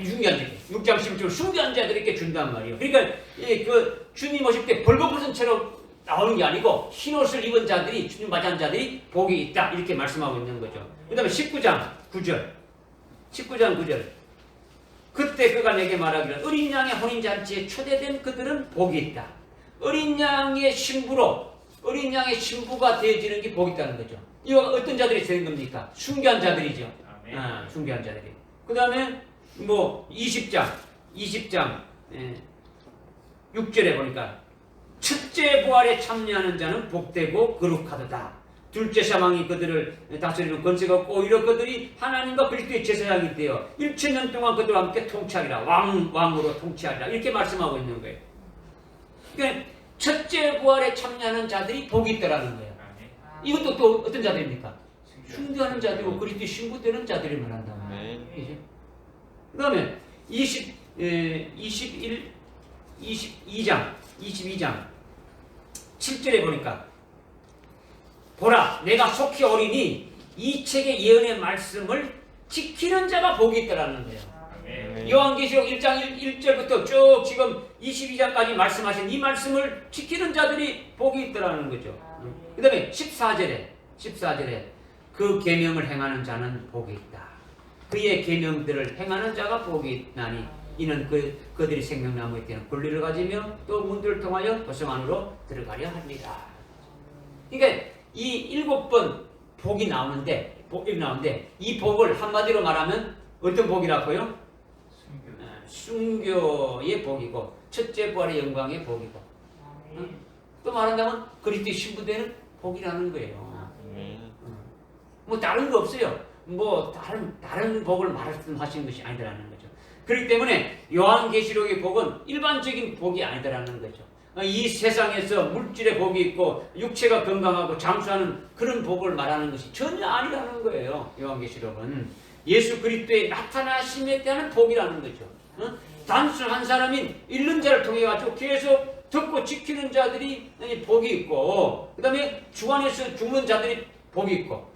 Speaker 1: 순교한 자들. 6장 11절 순교한 자들에게 준단 말이에요. 그러니까 그 주님 오실 때 벌거벗은 채로 나오는 게 아니고 흰 옷을 입은 자들이 주님 맞이한 자들이 복이 있다 이렇게 말씀하고 있는 거죠. 그 다음에 19장 9절 그때 그가 내게 말하기를 어린 양의 혼인잔치에 초대된 그들은 복이 있다. 어린 양의 신부가 되어지는 게 복이 있다는 거죠. 이거 어떤 자들이 되는 겁니까? 순교한 자들이죠. 순교한 자들이. 그 다음에 뭐 20장 6절에 보니까 첫째 부활에 참여하는 자는 복되고 거룩하도다. 둘째 사망이 그들을 다스리는 권세가 없고 오히려 그들이 하나님과 그리스도의 제사장이 되어 1000년 동안 그들과 함께 통치하리라. 왕으로 통치하리라. 이렇게 말씀하고 있는 거예요. 그러니까 첫째 부활에 참여하는 자들이 복이 있다라는 거예요. 이것도 또 어떤 자들입니까? 순교하는 자들이고 그리스도의 신부되는 자들을 말한다. 그 다음에 22장 7절에 보니까 보라 내가 속히 어리니 이 책의 예언의 말씀을 지키는 자가 복이 있다라는 거예요. 요한계시록 1장 1절부터 쭉 지금 22장까지 말씀하신 이 말씀을 지키는 자들이 복이 있다라는 거죠. 그 다음에 14절에 그 계명을 행하는 자는 복이 있다. 그의 계명들을 행하는 자가 복이 있나니 이는 그들이 생명나무에 뛰는 권리를 가지며 또 문들을 통하여 도성 안으로 들어가려 합니다. 그러니까 이 7번 복이 나오는데 이 복을 한마디로 말하면 어떤 복이라고요? 순교의 복이고 첫째 부활의 영광의 복이고 또 말한다면 그리스도의 신부되는 복이라는 거예요. 뭐 다른 거 없어요. 뭐 다른 복을 말씀하시는 것이 아니라는 거죠. 그렇기 때문에 요한계시록의 복은 일반적인 복이 아니다라는 거죠. 이 세상에서 물질의 복이 있고 육체가 건강하고 장수하는 그런 복을 말하는 것이 전혀 아니라는 거예요. 요한계시록은 예수 그리스도의 나타나심에 대한 복이라는 거죠. 단순한 사람인 읽는 자를 통해 가지고 계속 듣고 지키는 자들이 복이 있고, 그 다음에 주 안에서 죽는 자들이 복이 있고,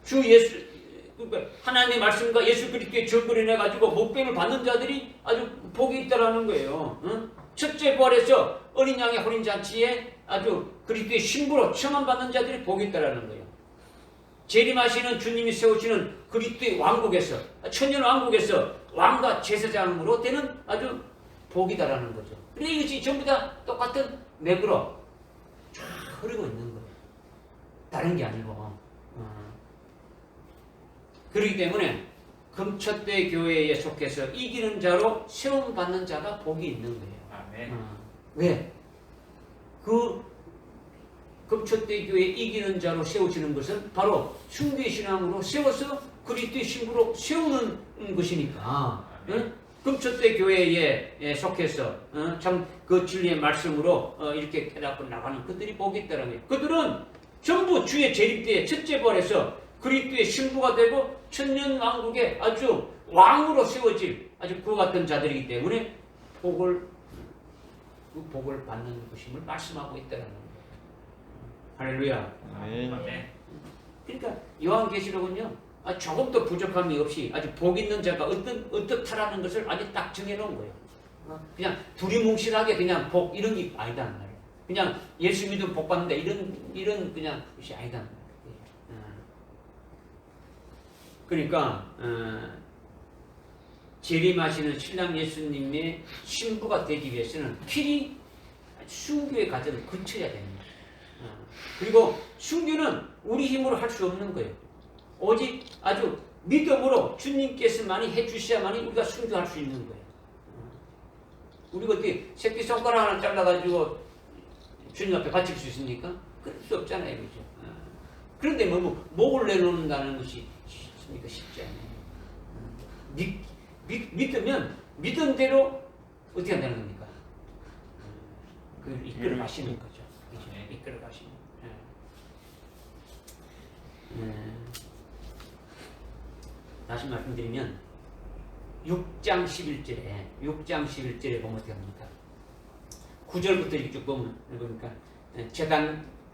Speaker 1: 주 예수, 그러니까 하나님의 말씀과 예수 그리스도의 증거를 인해 가지고 목뱀을 받는 자들이 아주 복이 있다라는 거예요. 첫째 부활에서 어린 양의 혼인 잔치에 아주 그리스도의 신부로 청함받는 자들이 복이 있다라는 거예요. 재림하시는 주님이 세우시는 그리스도의 왕국에서, 천년 왕국에서 왕과 제사장으로 되는 아주 복이다라는 거죠. 그런데 이것이 전부 다 똑같은 맥으로 쫙 흐르고 있는 거예요. 다른 게 아니고. 그렇기 때문에 금첫대 교회에 속해서 이기는 자로 세움받는 자가 복이 있는 거예요.
Speaker 2: 아멘.
Speaker 1: 왜? 그 금첫대 교회 이기는 자로 세우시는 것은 바로 순교의 신앙으로 세워서 그리스도의 신부로 세우는 것이니까. 응? 금첫대 교회에 속해서 참 그 진리의 말씀으로 이렇게 깨닫고 나가는 그들이 복이 있다는 거예요. 그들은 전부 주의 재림 때에 첫째 부활에서 그리스도의 신부가 되고 천년 왕국의 아주 왕으로 세워질 아주 그와 같은 자들이기 때문에 복을 받는 것임을 말씀하고 있다는 거예요. 할렐루야.
Speaker 2: 아멘.
Speaker 1: 그러니까 요한계시록은요, 조금도 부족함이 없이 아주 복 있는 자가 어떻다라는 것을 아주 딱 정해놓은 거예요. 그냥 두리뭉실하게 그냥 복 이런 게 아니다는 말이에요. 그냥 예수 믿으면 복 받는다 이런 그냥 것이 아니다는 말이에요. 그러니까 재림하시는 신랑 예수님의 신부가 되기 위해서는 필히 순교의 과정을 거쳐야 됩니다. 그리고 순교는 우리 힘으로 할 수 없는 거예요. 오직 아주 믿음으로 주님께서만이 해주셔야만이 우리가 순교할 수 있는 거예요. 우리가 어떻게 새끼손가락 하나 잘라가지고 주님 앞에 바칠 수 있습니까? 그럴 수 없잖아요. 그죠? 그런데 목을 내놓는다는 것이 쉽지 않아요. 믿으면 믿은 대로 어떻게 한다는 겁니까? 이끌어 가시는 거죠. 이끌어 가시는. 다시 말씀드리면 6장 11절에 보면 어떻게 합니까? 9절부터 이렇게 쭉 보면 그러니까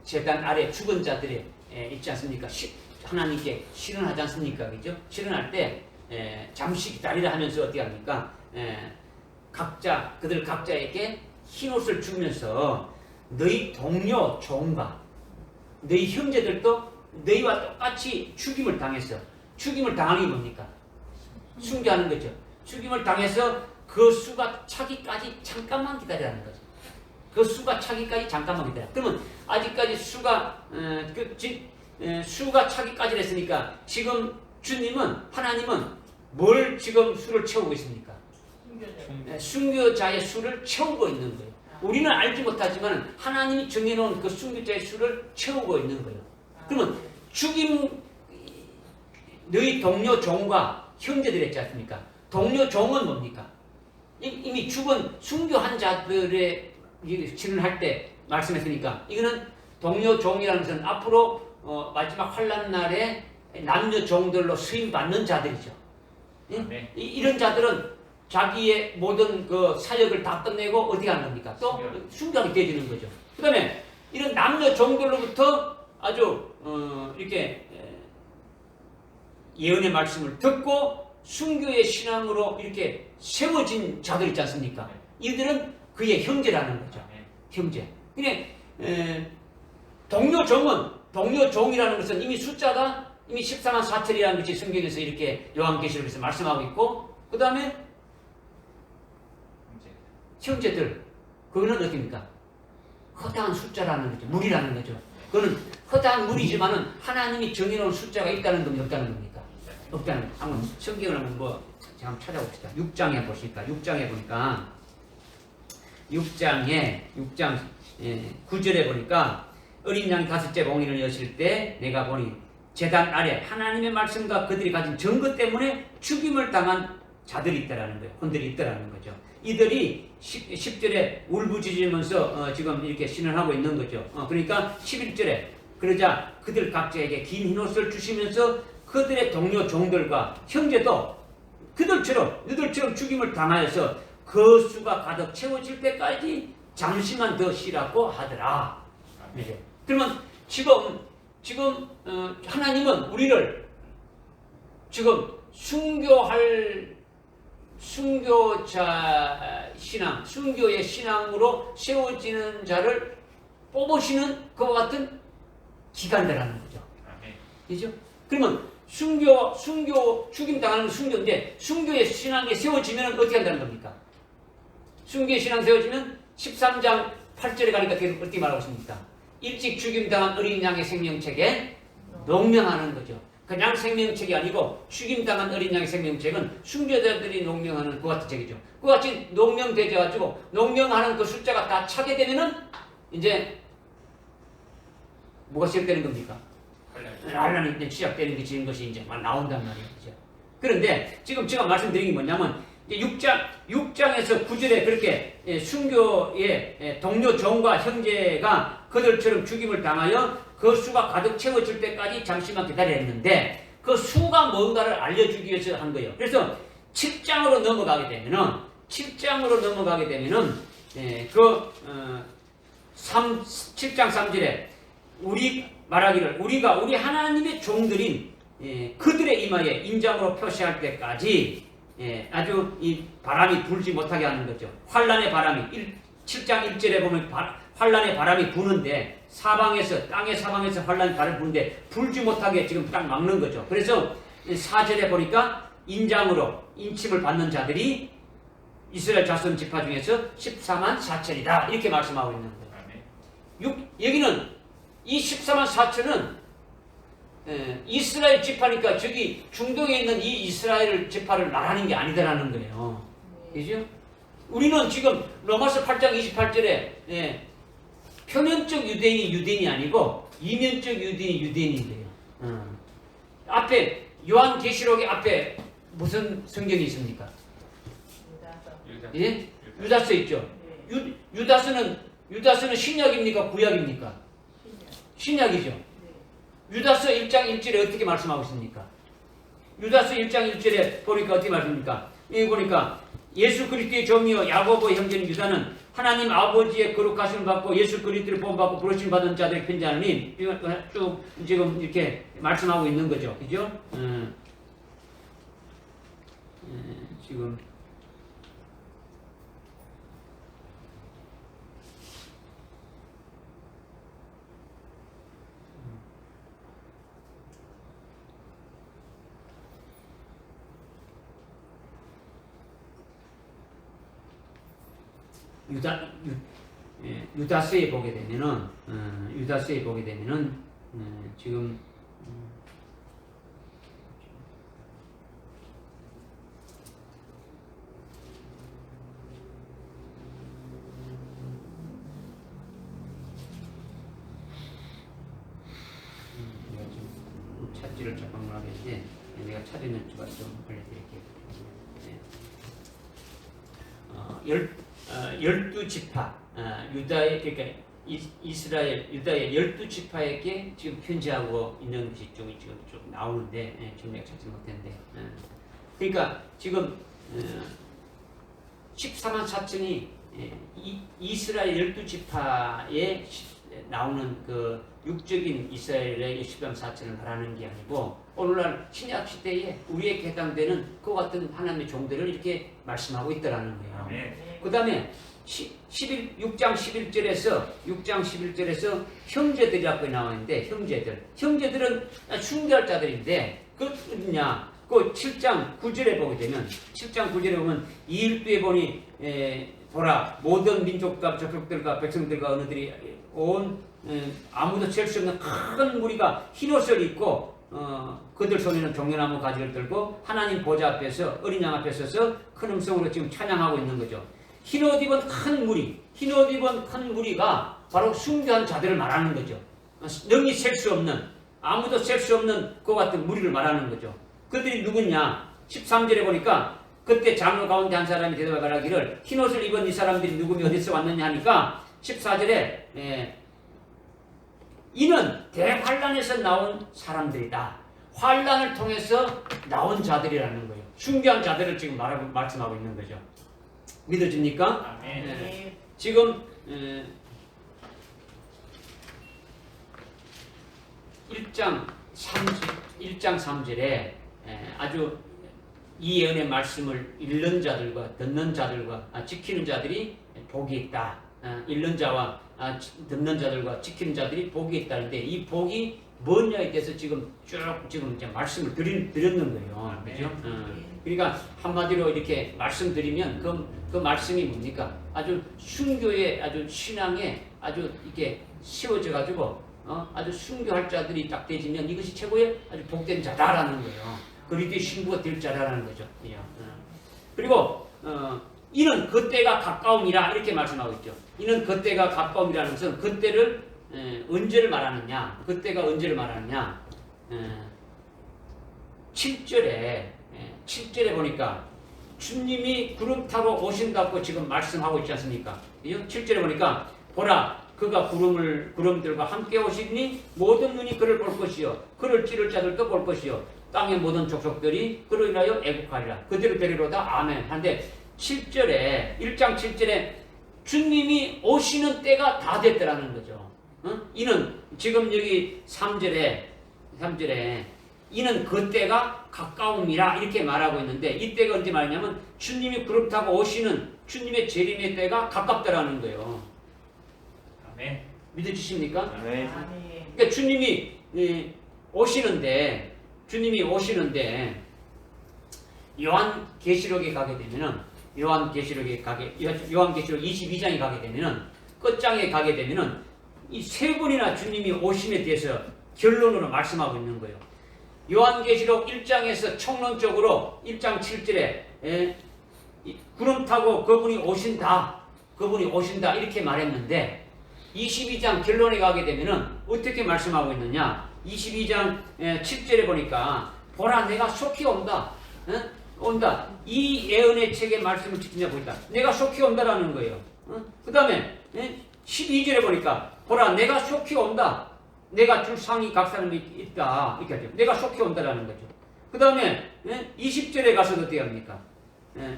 Speaker 1: 제단 아래 죽은 자들이 있지 않습니까? 하나님께 실현하지 않습니까? 그죠? 실현할 때 잠시 기다리라 하면서 어떻게 합니까? 그들 각자에게 흰옷을 주면서 너희 동료 종과 너희 형제들도 너희와 똑같이 죽임을 당했어. 죽임을 당하는 게 뭡니까? 순교하는 거죠. 죽임을 당해서 그 수가 차기까지 잠깐만 기다리라는 거죠. 그 수가 차기까지 잠깐만 기다려. 그러면 아직까지 수가 차기까지 했으니까 지금 주님은 하나님은 뭘 지금 수를 채우고 있습니까? 순교자의 수를 채우고 있는 거예요. 우리는 알지 못하지만 하나님이 정해놓은 그 순교자의 수를 채우고 있는 거예요. 그러면 죽임 너희 동료 종과 형제들 했지 않습니까? 동료 종은 뭡니까? 이미 죽은 순교한 자들의 진언할 때 말씀했으니까 이거는 동료 종이라는 것은 앞으로 마지막 환난 날에 남녀 종들로 수임 받는 자들이죠. 네. 이런 자들은 자기의 모든 그 사역을 다 끝내고 어떻게 하는 겁니까? 또 순교하게 되어지는 거죠. 그 다음에 이런 남녀 종들로부터 아주 이렇게 예언의 말씀을 듣고 순교의 신앙으로 이렇게 세워진 자들 있지 않습니까? 이들은 그의 형제라는 거죠. 형제. 근데 동료 종이라는 것은 이미 숫자가 이미 14만 4천이라는 것이 성경에서 이렇게 요한계시록에서 말씀하고 있고, 그 다음에 형제들, 그거는 어떻습니까? 허다한 숫자라는 거죠. 무리라는 거죠. 그거는 허다한 무리지만은 하나님이 정해놓은 숫자가 있다는 겁니까? 없다는 겁니까? 없다는 거. 한번 성경을 한번 한번 찾아봅시다. 6장에 보시니까 6장에 보니까 6장 9절에 보니까 어린 양이 5째 봉인을 여실 때 내가 보니 제단 아래 하나님의 말씀과 그들이 가진 증거 때문에 죽임을 당한 자들이 있다라는 거예요. 혼들이 있다라는 거죠. 이들이 10절에 울부짖으면서 지금 이렇게 신원하고 있는 거죠. 그러니까 11절에 그러자 그들 각자에게 긴 흰옷을 주시면서 그들의 동료 종들과 형제도 너희들처럼 죽임을 당하여서 그 수가 가득 채워질 때까지 잠시만 더 쉬라고 하더라. 네. 그러면 지금 하나님은 우리를 지금 순교자 신앙, 순교의 신앙으로 세워지는 자를 뽑으시는 그와 같은 기간대라는 거죠. 그죠? 그러면 죽임 당하는 순교인데, 순교의 신앙에 세워지면 어떻게 한다는 겁니까? 순교의 신앙 세워지면 13장 8절에 가니까 어떻게 말하고 있습니까? 일찍 죽임 당한 어린 양의 생명책에 농명하는 거죠. 그냥 생명책이 아니고 죽임 당한 어린 양의 생명책은 순교자들이 농명하는 그 같은 책이죠. 그 같이 농명되져 가지고 농명하는 그 숫자가 다 차게 되면은 이제 뭐가 시작되는 겁니까? 환란이 이제 시작되는 게 지금 것이 이제 막 나온단 말이죠. 그런데 지금 제가 말씀드린 게 뭐냐면 이제 6장에서 9절에 그렇게 순교의 동료 종과 형제가 그들처럼 죽임을 당하여 그 수가 가득 채워질 때까지 잠시만 기다려야 했는데 그 수가 뭔가를 알려주기 위해서 한 거예요. 그래서 7장으로 넘어가게 되면은 7장 3절에 우리가 우리 하나님의 종들인 그들의 이마에 인장으로 표시할 때까지 아주 이 바람이 불지 못하게 하는 거죠. 환란의 바람이 7장 1절에 보면 환란의 바람이 부는데 땅의 사방에서 환란의 바람이 부는데 불지 못하게 지금 딱 막는 거죠. 그래서 4절에 보니까 인장으로 인침을 받는 자들이 이스라엘 자손 지파 중에서 14만 4천이다 이렇게 말씀하고 있는 거예요. 여기는 이 14만 4천은 이스라엘 지파니까 저기 중동에 있는 이 이스라엘 지파를 말하는 게 아니다라는 거예요. 그죠? 우리는 지금 로마서 8장 28절에 표면적 유대인이 아니고 이면적 유대인인데요. 앞에 요한계시록의 앞에 무슨 성경이 있습니까? 예? 유다서 있죠. 유다서는 신약입니까? 구약입니까? 신약이죠. 유다서 1장 1절에 어떻게 말씀하고 있습니까? 유다서 1장 1절에 보니까 어떻게 말씀합니까? 여기 보니까 예수 그리스도의 종이요 야고보의 형제는 유다는 하나님 아버지의 거룩하심을 받고 예수 그리스도를 본받고 부르심 받은 자들의 편지하느니 쭉 지금 이렇게 말씀하고 있는 거죠. 그죠? 지금 유다서에 보게 되면은 지금 내가 지금 찾지를 잠깐만 하겠는데 내가 찾으면 제가 좀 알려드릴게요. 12지파 유다의 그러니까 이스라엘 유다의 12지파에게 지금 편지하고 있는 것이 지금 좀 나오는데 지금 내가 찾지 못했는데 그러니까 지금 14만 4천이 이스라엘 12지파에 나오는 그 육적인 이스라엘의 14만 4천을 말하는 게 아니고 오늘날 신약 시대에 우리에게 해당되는 그 같은 하나님의 종들을 이렇게 말씀하고 있더라는 거예요. 그 다음에 6장 11절에서 형제들이라고 나와 있는데 형제들은 순교할 자들인데 그냐 그 7장 9절에 보게 되면 7장 9절에 보면 이 일두에 보니 보라 모든 민족과 족속들과 백성들과 어느들이 온 아무도 셀 수 없는 큰 무리가 흰옷을 입고 그들 손에는 종려나무 가지를 들고 하나님 보좌 앞에서 어린 양 앞에 서서 큰 음성으로 지금 찬양하고 있는 거죠. 흰옷 입은 큰 무리가 바로 순교한 자들을 말하는 거죠. 능히 셀 수 없는 아무도 셀 수 없는 그 같은 무리를 말하는 거죠. 그들이 누구냐? 13절에 보니까 그때 장로 가운데 한 사람이 대답하여 가라기를 흰옷을 입은 이 사람들이 누구며 어디서 왔느냐 하니까 14절에 이는 대환란에서 나온 사람들이다. 환란을 통해서 나온 자들이라는 거예요. 순교한 자들을 지금 말씀하고 있는 거죠. 믿어집니까?
Speaker 2: 아멘.
Speaker 1: 예. 지금 1장 3절에 아주 이 예언의 말씀을 읽는 자들과 듣는 자들과 지키는 자들이 복이 있다. 읽는 자와 듣는 자들과 지키는 자들이 복이 있다는데 이 복이 뭐냐에 대해서 지금 이제 말씀을 드렸는 거예요. 그죠? 그러니까 한마디로 이렇게 말씀드리면 그 말씀이 뭡니까? 아주 순교의 아주 신앙에 아주 이렇게 세워져 가지고 아주 순교할 자들이 딱 되지면 이것이 최고의 아주 복된 자다라는 거예요. 그리스도의 신부가 될 자라는 거죠. 그리고 이는 그때가 가까움이라 이렇게 말씀하고 있죠. 이는 그때가 가까움이라는 것은 그때를 언제를 말하느냐? 그때가 언제를 말하느냐? 7절에 보니까 주님이 구름 타고 오신다고 지금 말씀하고 있지 않습니까? 7절에 보니까 보라 그가 구름들과 함께 오시니 모든 눈이 그를 볼 것이요 그를 찌를 자들도 볼 것이요 땅의 모든 족속들이 그로 인하여 애국하리라. 그대로 되리로다. 아멘. 한데 7절에 1장 7절에 주님이 오시는 때가 다 됐더라는 거죠. 이는 지금 여기 3절에 이는 그때가 가까움이라 이렇게 말하고 있는데 이때가 언제 말이냐면 주님이 구름 타고 오시는 주님의 재림의 때가 가깝다라는 거예요.
Speaker 2: 아멘.
Speaker 1: 믿어지십니까?
Speaker 2: 아멘.
Speaker 1: 그러니까 주님이 오시는데 요한계시록에 가게 되면은 요한계시록 22장에 가게 되면은 끝장에 가게 되면은 이 세 분이나 주님이 오심에 대해서 결론으로 말씀하고 있는 거예요. 요한계시록 1장에서 총론적으로 1장 7절에 구름 타고 그분이 오신다 이렇게 말했는데 22장 결론에 가게 되면은 어떻게 말씀하고 있느냐? 22장 7절에 보니까 보라 내가 속히 온다. 온다. 이 예언의 책의 말씀을 지키냐 보니까 내가 속히 온다라는 거예요. 그 다음에 12절에 보니까 보라 내가 속히 온다. 내가 줄 상이 각 사람이 있다. 이렇게 하죠. 내가 속히 온다라는 거죠. 그 다음에 20절에 가서 어떻게 합니까?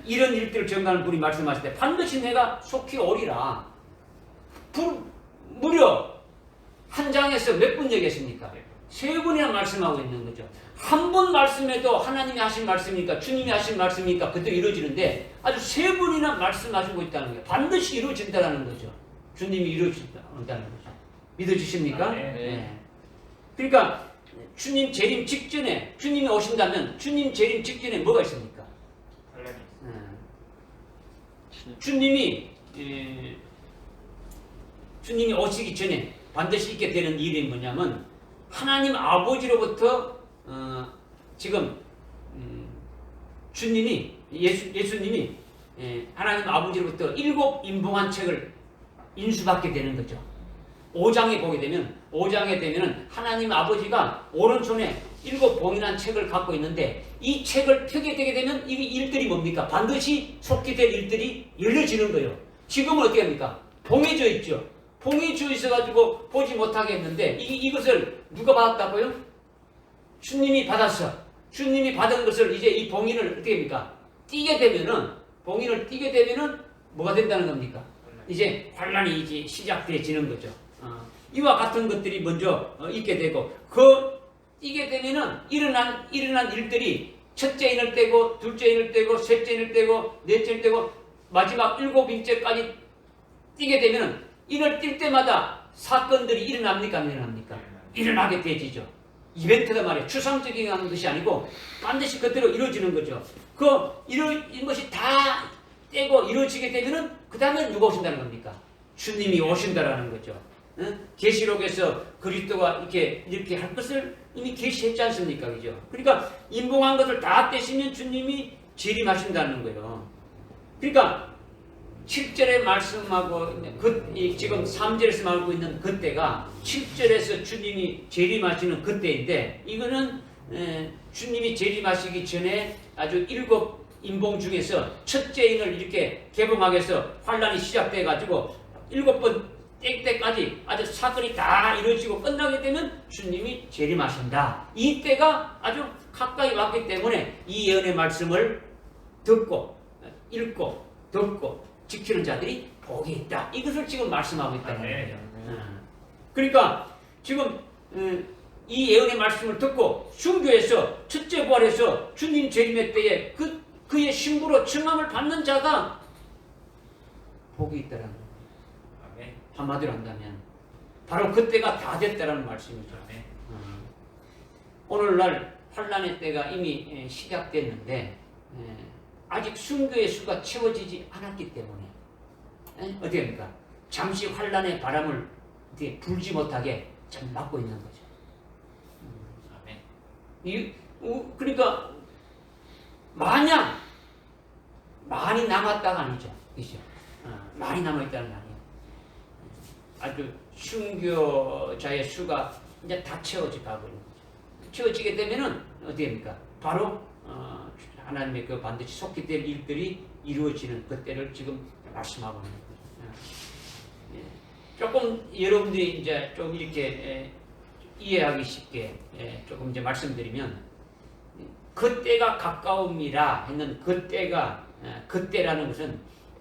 Speaker 1: 이런 일들을 정하는 분이 말씀하실 때 반드시 내가 속히 오리라. 무려 한 장에서 몇 분 얘기했습니까? 세 번이나 말씀하고 있는 거죠. 한 번 말씀에도 하나님이 하신 말씀이니까 주님이 하신 말씀이니까 그대로 이루어지는데 아주 세 번이나 말씀하시고 있다는 거예요. 반드시 이루어진다는 거죠. 주님이 이루어진다는 거죠. 믿어주십니까? 네. 그러니까 주님 재림 직전에 주님이 오신다면 주님 재림 직전에 뭐가 있습니까? 주님이 오시기 전에 반드시 있게 되는 일이 뭐냐면 하나님 아버지로부터 지금 예수님이 하나님 아버지로부터 7 인봉한 책을 인수받게 되는 거죠. 5장에 보게 되면 5장에 되면은 하나님 아버지가 오른손에 7 봉인한 책을 갖고 있는데 이 책을 펴게 되게 되면 이 일들이 뭡니까? 반드시 속히 될 일들이 열려지는 거예요. 지금은 어떻게 합니까? 봉해져 있죠. 봉해져 있어가지고 보지 못하게 했는데 이것을 누가 받았다고요? 주님이 받았어. 주님이 받은 것을 이제 이 봉인을 어떻게 합니까? 봉인을 띄게 되면은 뭐가 된다는 겁니까? 이제 환란이 이제 시작되어지는 거죠. 이와 같은 것들이 먼저 있게 되고 띄게 되면은 일어난 일들이 첫째 인을 떼고 둘째 인을 떼고 셋째 인을 떼고 넷째 인을 떼고 마지막 7인째까지 띄게 되면은 인을 띌 때마다 사건들이 일어납니까? 안 일어납니까? 일어나게 되지죠. 이벤트가 말이에요. 추상적인 것이 아니고 반드시 그대로 이루어지는 거죠. 이런 것이 다 떼고 이루어지게 되면은 그 다음에 누가 오신다는 겁니까? 주님이 오신다라는 거죠. 계시록에서 그리스도가 이렇게 할 것을 이미 계시했지 않습니까? 그죠? 그러니까 인봉한 것을 다 떼시면 주님이 재림하신다는 거예요. 그러니까 7절에 말씀하고 지금 3절에서 말하고 있는 그때가 7절에서 주님이 재림하시는 그때인데 이거는 주님이 재림하시기 전에 아주 7 인봉 중에서 첫째 인을 이렇게 개봉하게 해서 환란이 시작돼 가지고 7번 뗄 때까지 아주 사건이 다 이루어지고 끝나게 되면 주님이 재림하신다. 이때가 아주 가까이 왔기 때문에 이 예언의 말씀을 듣고 읽고 듣고 지키는 자들이 복이 있다. 이것을 지금 말씀하고 있다는
Speaker 2: 아멘.
Speaker 1: 거예요. 그러니까 지금 이 예언의 말씀을 듣고 순교해서 첫째 부활해서 주님 재림의 때에 그의 신부로 청함을 받는 자가 복이 있다라는 거예요.
Speaker 2: 아멘.
Speaker 1: 한마디로 한다면 바로 그때가 다 됐다라는 말씀이죠.
Speaker 2: 아멘.
Speaker 1: 오늘날 환란의 때가 이미 시작됐는데 아직 순교의 수가 채워지지 않았기 때문에 어떻게 합니까? 잠시 환란의 바람을 어떻게 불지 못하게 좀 막고 있는 거죠.
Speaker 2: 아멘.
Speaker 1: 그러니까 마냥 많이 남았다가 아니죠. 그죠? 많이 남아있다는 게 아니에요. 아주 순교자의 수가 이제 다 채워져 가고 있는 거죠. 채워지게 되면은 어떻게 합니까? 바로 하나님의 그 반드시 속히 될 일들이 이루어지는 그때를 지금 말씀하고 있는 거죠. 조금 여러분들이 이제 좀 이렇게 이해하기 쉽게 조금 이제 말씀드리면 그때가 가까움이라 했는 그때라는 것은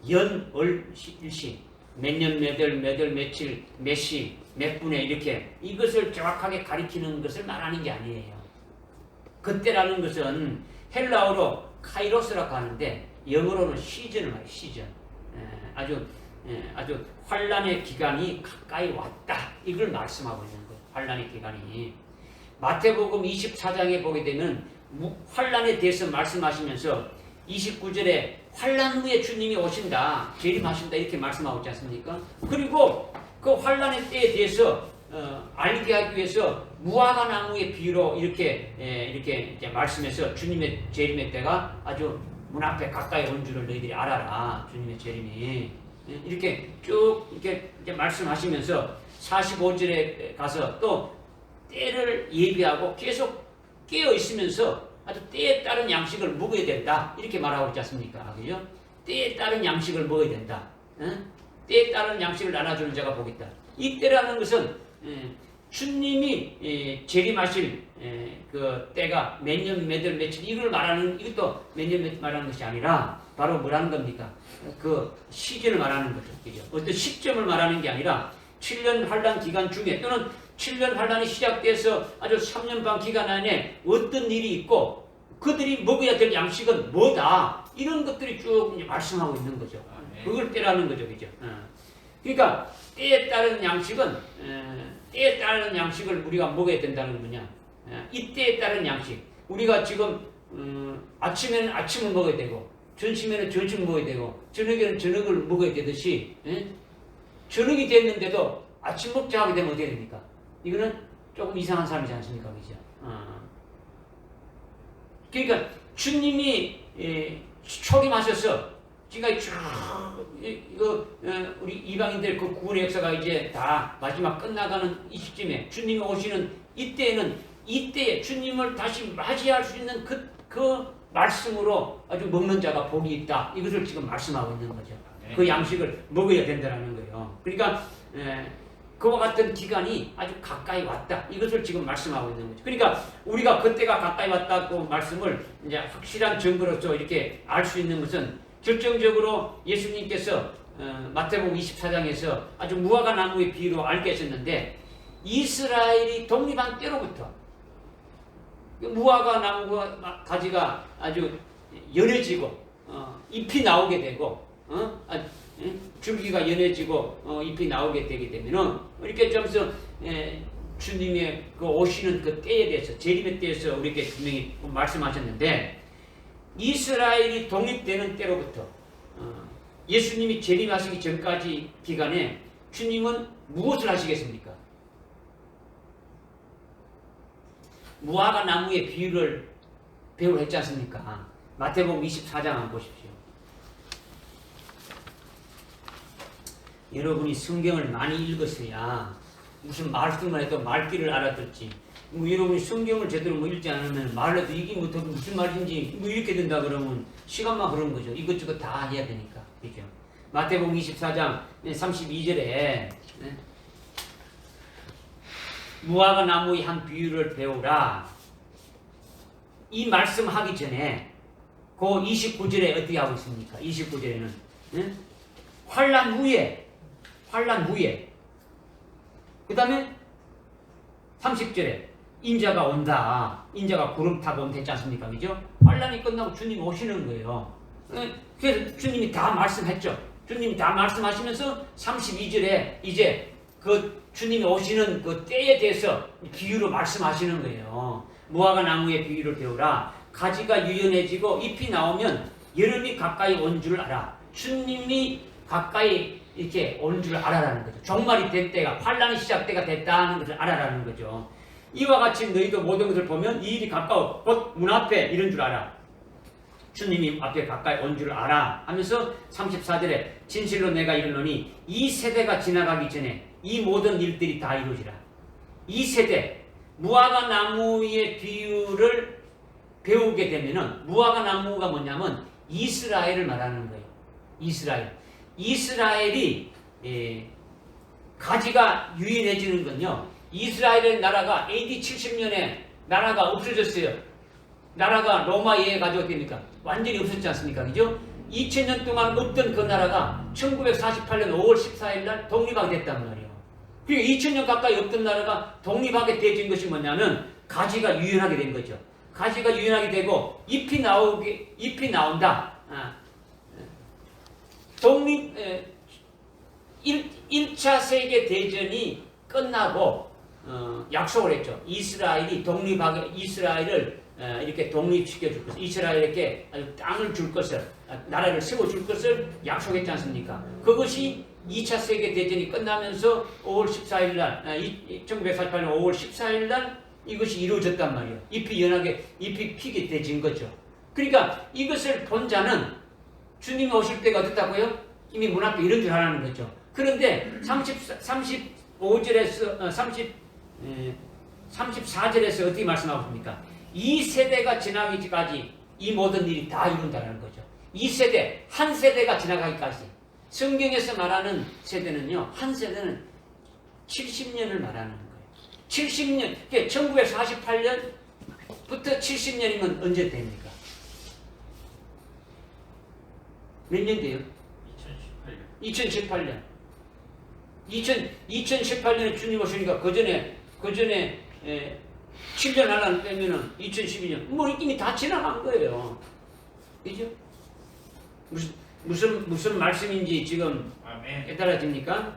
Speaker 1: 연, 월, 일시 몇 년, 몇 월, 며칠, 몇 시, 몇 분에 이렇게 이것을 정확하게 가리키는 것을 말하는 게 아니에요. 그때라는 것은 헬라어로 카이로스라고 하는데 영어로는 시즌을 말해요. 시즌. 아주 환란의 기간이 가까이 왔다. 이걸 말씀하고 있는 거예요. 환란의 기간이. 마태복음 24장에 보게 되면 환란에 대해서 말씀하시면서 29절에 환란 후에 주님이 오신다. 재림하신다. 이렇게 말씀하고 있지 않습니까? 그리고 그 환란의 때에 대해서 알게 하기 위해서 무화과 나무의 비유로 이렇게 이제 말씀해서 주님의 재림의 때가 아주 문 앞에 가까이 온 줄을 너희들이 알아라. 주님의 재림이 이렇게 쭉 이렇게 이제 말씀하시면서 45절에 가서 또 때를 예비하고 계속 깨어 있으면서 아주 때에 따른 양식을 먹어야 된다. 이렇게 말하고 있지 않습니까? 그죠? 때에 따른 양식을 먹어야 된다. 때에 따른 양식을 나눠주는 자가 복이 있다. 이 때라는 것은 주님이 재림하실 그 때가 몇 년, 몇 월, 며칠 이걸 말하는 이것도 몇 년, 몇 말하는 것이 아니라 바로 뭐라는 겁니까? 그 시즌을 말하는 거죠. 그죠? 어떤 시점을 말하는 게 아니라 7년 환란 기간 중에 또는 7년 환란이 시작돼서 아주 3년 반 기간 안에 어떤 일이 있고 그들이 먹어야 될 양식은 뭐다. 이런 것들이 쭉 이제 말씀하고 있는 거죠. 그걸 때라는 거죠. 그죠? 그러니까 때에 따른 양식은 때에 따른 양식을 우리가 먹어야 된다는 건 뭐냐? 이 때에 따른 양식. 우리가 지금 아침에는 아침을 먹어야 되고 점심에는 점심을 먹어야 되고 저녁에는 저녁을 먹어야 되듯이 저녁이 됐는데도 아침 먹자 하게 되면 어떻게 됩니까? 이거는 조금 이상한 사람이지 않습니까? 그죠? 그러니까 주님이 초림하셔서 지금까지 쭉 우리 이방인들 그 구원의 역사가 이제 다 마지막 끝나가는 이 시점에 주님이 오시는 이때에는 이때에 주님을 다시 맞이할 수 있는 그 말씀으로 아주 먹는 자가 복이 있다. 이것을 지금 말씀하고 있는 거죠. 그 양식을 먹어야 된다는 거예요. 그러니까 그와 같은 기간이 아주 가까이 왔다. 이것을 지금 말씀하고 있는 거죠. 그러니까 우리가 그때가 가까이 왔다고 말씀을 이제 확실한 증거로서 이렇게 알 수 있는 것은 결정적으로 예수님께서 마태복음 24장에서 아주 무화과 나무의 비유로 알게 하셨는데 이스라엘이 독립한 때로부터 무화과 나무가 가지가 아주 연해지고 잎이 나오게 되고 줄기가 연해지고 잎이 나오게 되게 되면은 이렇게 점서 주님의 그 오시는 그 때에 대해서 재림의 때에서 우리에게 분명히 말씀하셨는데 이스라엘이 독립되는 때로부터 예수님이 재림하시기 전까지 기간에 주님은 무엇을 하시겠습니까? 무화과 나무의 비유를 배우려 했지 않습니까? 마태복음 24장 한번 보십시오. 여러분이 성경을 많이 읽었어야 무슨 말씀만 해도 말귀를 알아듣지. 여러분이 성경을 제대로 읽지 않으면 말해도 이게 무슨 말인지 이렇게 된다 그러면 시간만 그런 거죠. 이것저것 다 해야 되니까. 그죠? 마태복음 24장 32절에 무화과 나무의 한 비유를 배우라. 이 말씀하기 전에 그 29절에 어떻게 하고 있습니까? 29절에는 예? 환란 후에 그 다음에 30절에 인자가 온다. 인자가 구름 타고 온다 했지 않습니까? 그죠? 환란이 끝나고 주님 오시는 거예요. 그래서 주님이 다 말씀했죠. 주님이 다 말씀하시면서 32절에 이제 그 주님이 오시는 그 때에 대해서 비유로 말씀하시는 거예요. 무화과 나무의 비유를 배우라. 가지가 유연해지고 잎이 나오면 여름이 가까이 온 줄 알아. 주님이 가까이 이렇게 온 줄 알아라는 거죠. 종말이 된 때가, 환란이 시작때가 됐다는 것을 알아라는 거죠. 이와 같이 너희도 모든 것을 보면 이 일이 가까워 곧 문 앞에 이런 줄 알아. 주님이 앞에 가까이 온 줄 알아 하면서 34절에 진실로 내가 이르노니 이 세대가 지나가기 전에 이 모든 일들이 다 이루어지라. 이 세대, 무화과 나무의 비유를 배우게 되면은 무화과 나무가 뭐냐면 이스라엘을 말하는 거예요. 이스라엘이 가지가 유연해지는 건요. 이스라엘의 나라가 AD 70년에 나라가 없어졌어요. 나라가 로마 예에 가지고 됩니까? 완전히 없었지 않습니까? 그죠? 2000년 동안 없던 그 나라가 1948년 5월 14일 날 독립하게 됐단 말이에요. 그리고 2000년 가까이 없던 나라가 독립하게 되어진 것이 뭐냐면 가지가 유연하게 된 거죠. 가지가 유연하게 되고 잎이 나온다. 1차 세계 대전이 끝나고 약속을 했죠. 이스라엘을 이렇게 독립시켜 줄 것을, 이스라엘에게 땅을 줄 것을, 나라를 세워줄 것을 약속했지 않습니까? 그것이 2차 세계 대전이 끝나면서 5월 14일 날, 1948년 5월 14일 날 이것이 이루어졌단 말이에요. 잎이 피게 되진 거죠. 그러니까 이것을 본 자는 주님이 오실 때가 어떻다고요? 이미 문 앞에 이런 줄 알아는 거죠. 그런데 34절에서 어떻게 말씀하고 있습니까? 이 세대가 지나기까지 이 모든 일이 다 이룬다는 거죠. 이 세대, 한 세대가 지나가기까지. 성경에서 말하는 세대는요, 한 세대는 70년을 말하는 거예요. 70년, 1948년부터 70년이면 언제 됩니까? 몇 년 돼요? 2018년. 2018년에 주님 오시니까 그 전에 7년 하나 빼면은 2012년. 뭐 이미 다 지나간 거예요. 그죠? 무슨 말씀인지 지금 깨달아집니까?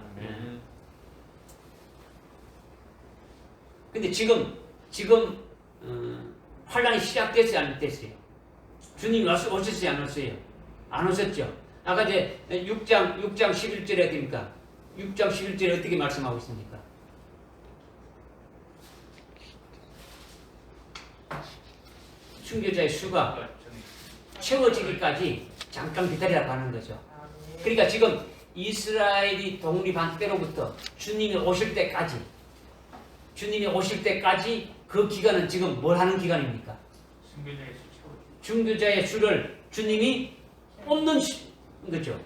Speaker 1: 근데 지금 환란이 시작됐어요, 안 됐어요? 주님이 오셨어요, 안 오셨어요? 안 오셨죠? 아까 이제 6장 11절에 됩니까? 6장 11절에 어떻게 말씀하고 있습니까? 순교자의 수가 채워지기까지 잠깐 기다리라고 하는 거죠. 그러니까 지금 이스라엘이 독립한 때로부터 주님이 오실 때까지 그 기간은 지금 뭘 하는 기간입니까? 순교자의 수를 주님이 뽑는 거죠.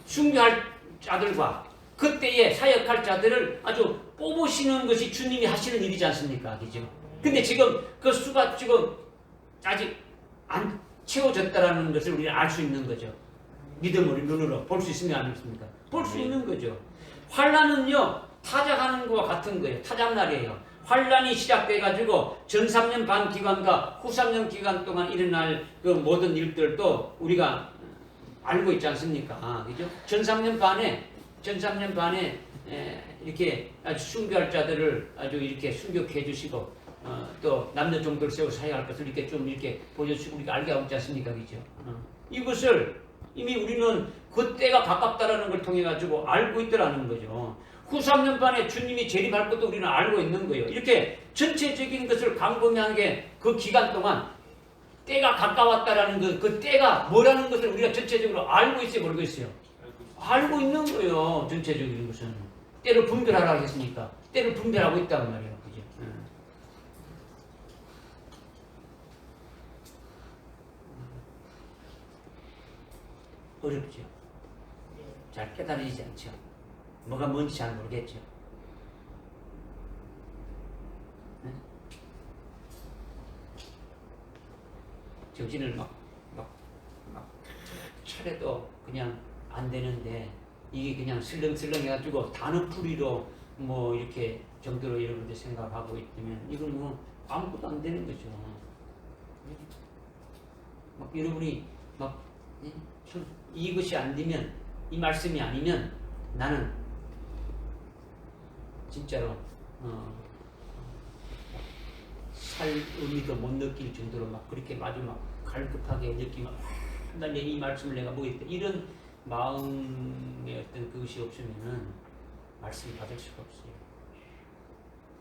Speaker 1: 순교할 자들과 그때에 사역할 자들을 아주 뽑으시는 것이 주님이 하시는 일이지 않습니까? 그죠? 근데 지금 그 수가 지금 아직 안 채워졌다라는 것을 우리는 알 수 있는 거죠. 믿음으로, 눈으로 볼 수 있으면 안 있습니까? 볼 수 있는 거죠. 환란은요, 타작하는 것과 같은 거예요. 타작날이에요. 환란이 시작돼가지고 전 3년 반 기간과 후 3년 기간 동안 일어날 그 모든 일들도 우리가 알고 있지 않습니까? 그죠? 전 3년 반에 이렇게 아주 순교할 자들을 아주 이렇게 순교해 주시고 또 남녀 종들을 세워 사역할 것을 이렇게 좀 이렇게 보여주시고 우리가 알게 하고 있지 않습니까? 그죠? 이것을 이미 우리는 그때가 가깝다라는 걸 통해 가지고 알고 있더라는 거죠. 후 3년 반에 주님이 재림할 것도 우리는 알고 있는 거예요. 이렇게 전체적인 것을 광범위하게 그 기간 동안 때가 가까웠다라는 그 때가 뭐라는 것을 우리가 전체적으로 알고 있어요, 모르고 있어요? 알고 있는 거예요. 전체적인 것은. 때를 분별하라고 했으니까 때를 분별하고 있단 말이에요. 그죠? 어렵죠. 잘 깨달아지지 않죠. 뭐가 뭔지 잘 모르겠죠. 정신을 막 차려도 그냥 안 되는데 이게 그냥 슬렁슬렁 해가지고 단어풀이로 뭐 이렇게 정도로 여러분들 생각하고 있다면 이건 뭐 아무것도 안 되는 거죠. 막 여러분이 막 이것이 안 되면 이 말씀이 아니면 나는 진짜로 살 의미도 못 느낄 정도로 막 그렇게 마주 막 갈급하게 느끼면 이 말씀을 내가 보겠다 이런 마음의 어떤 그것이 없으면은 말씀을 받을 수가 없어요.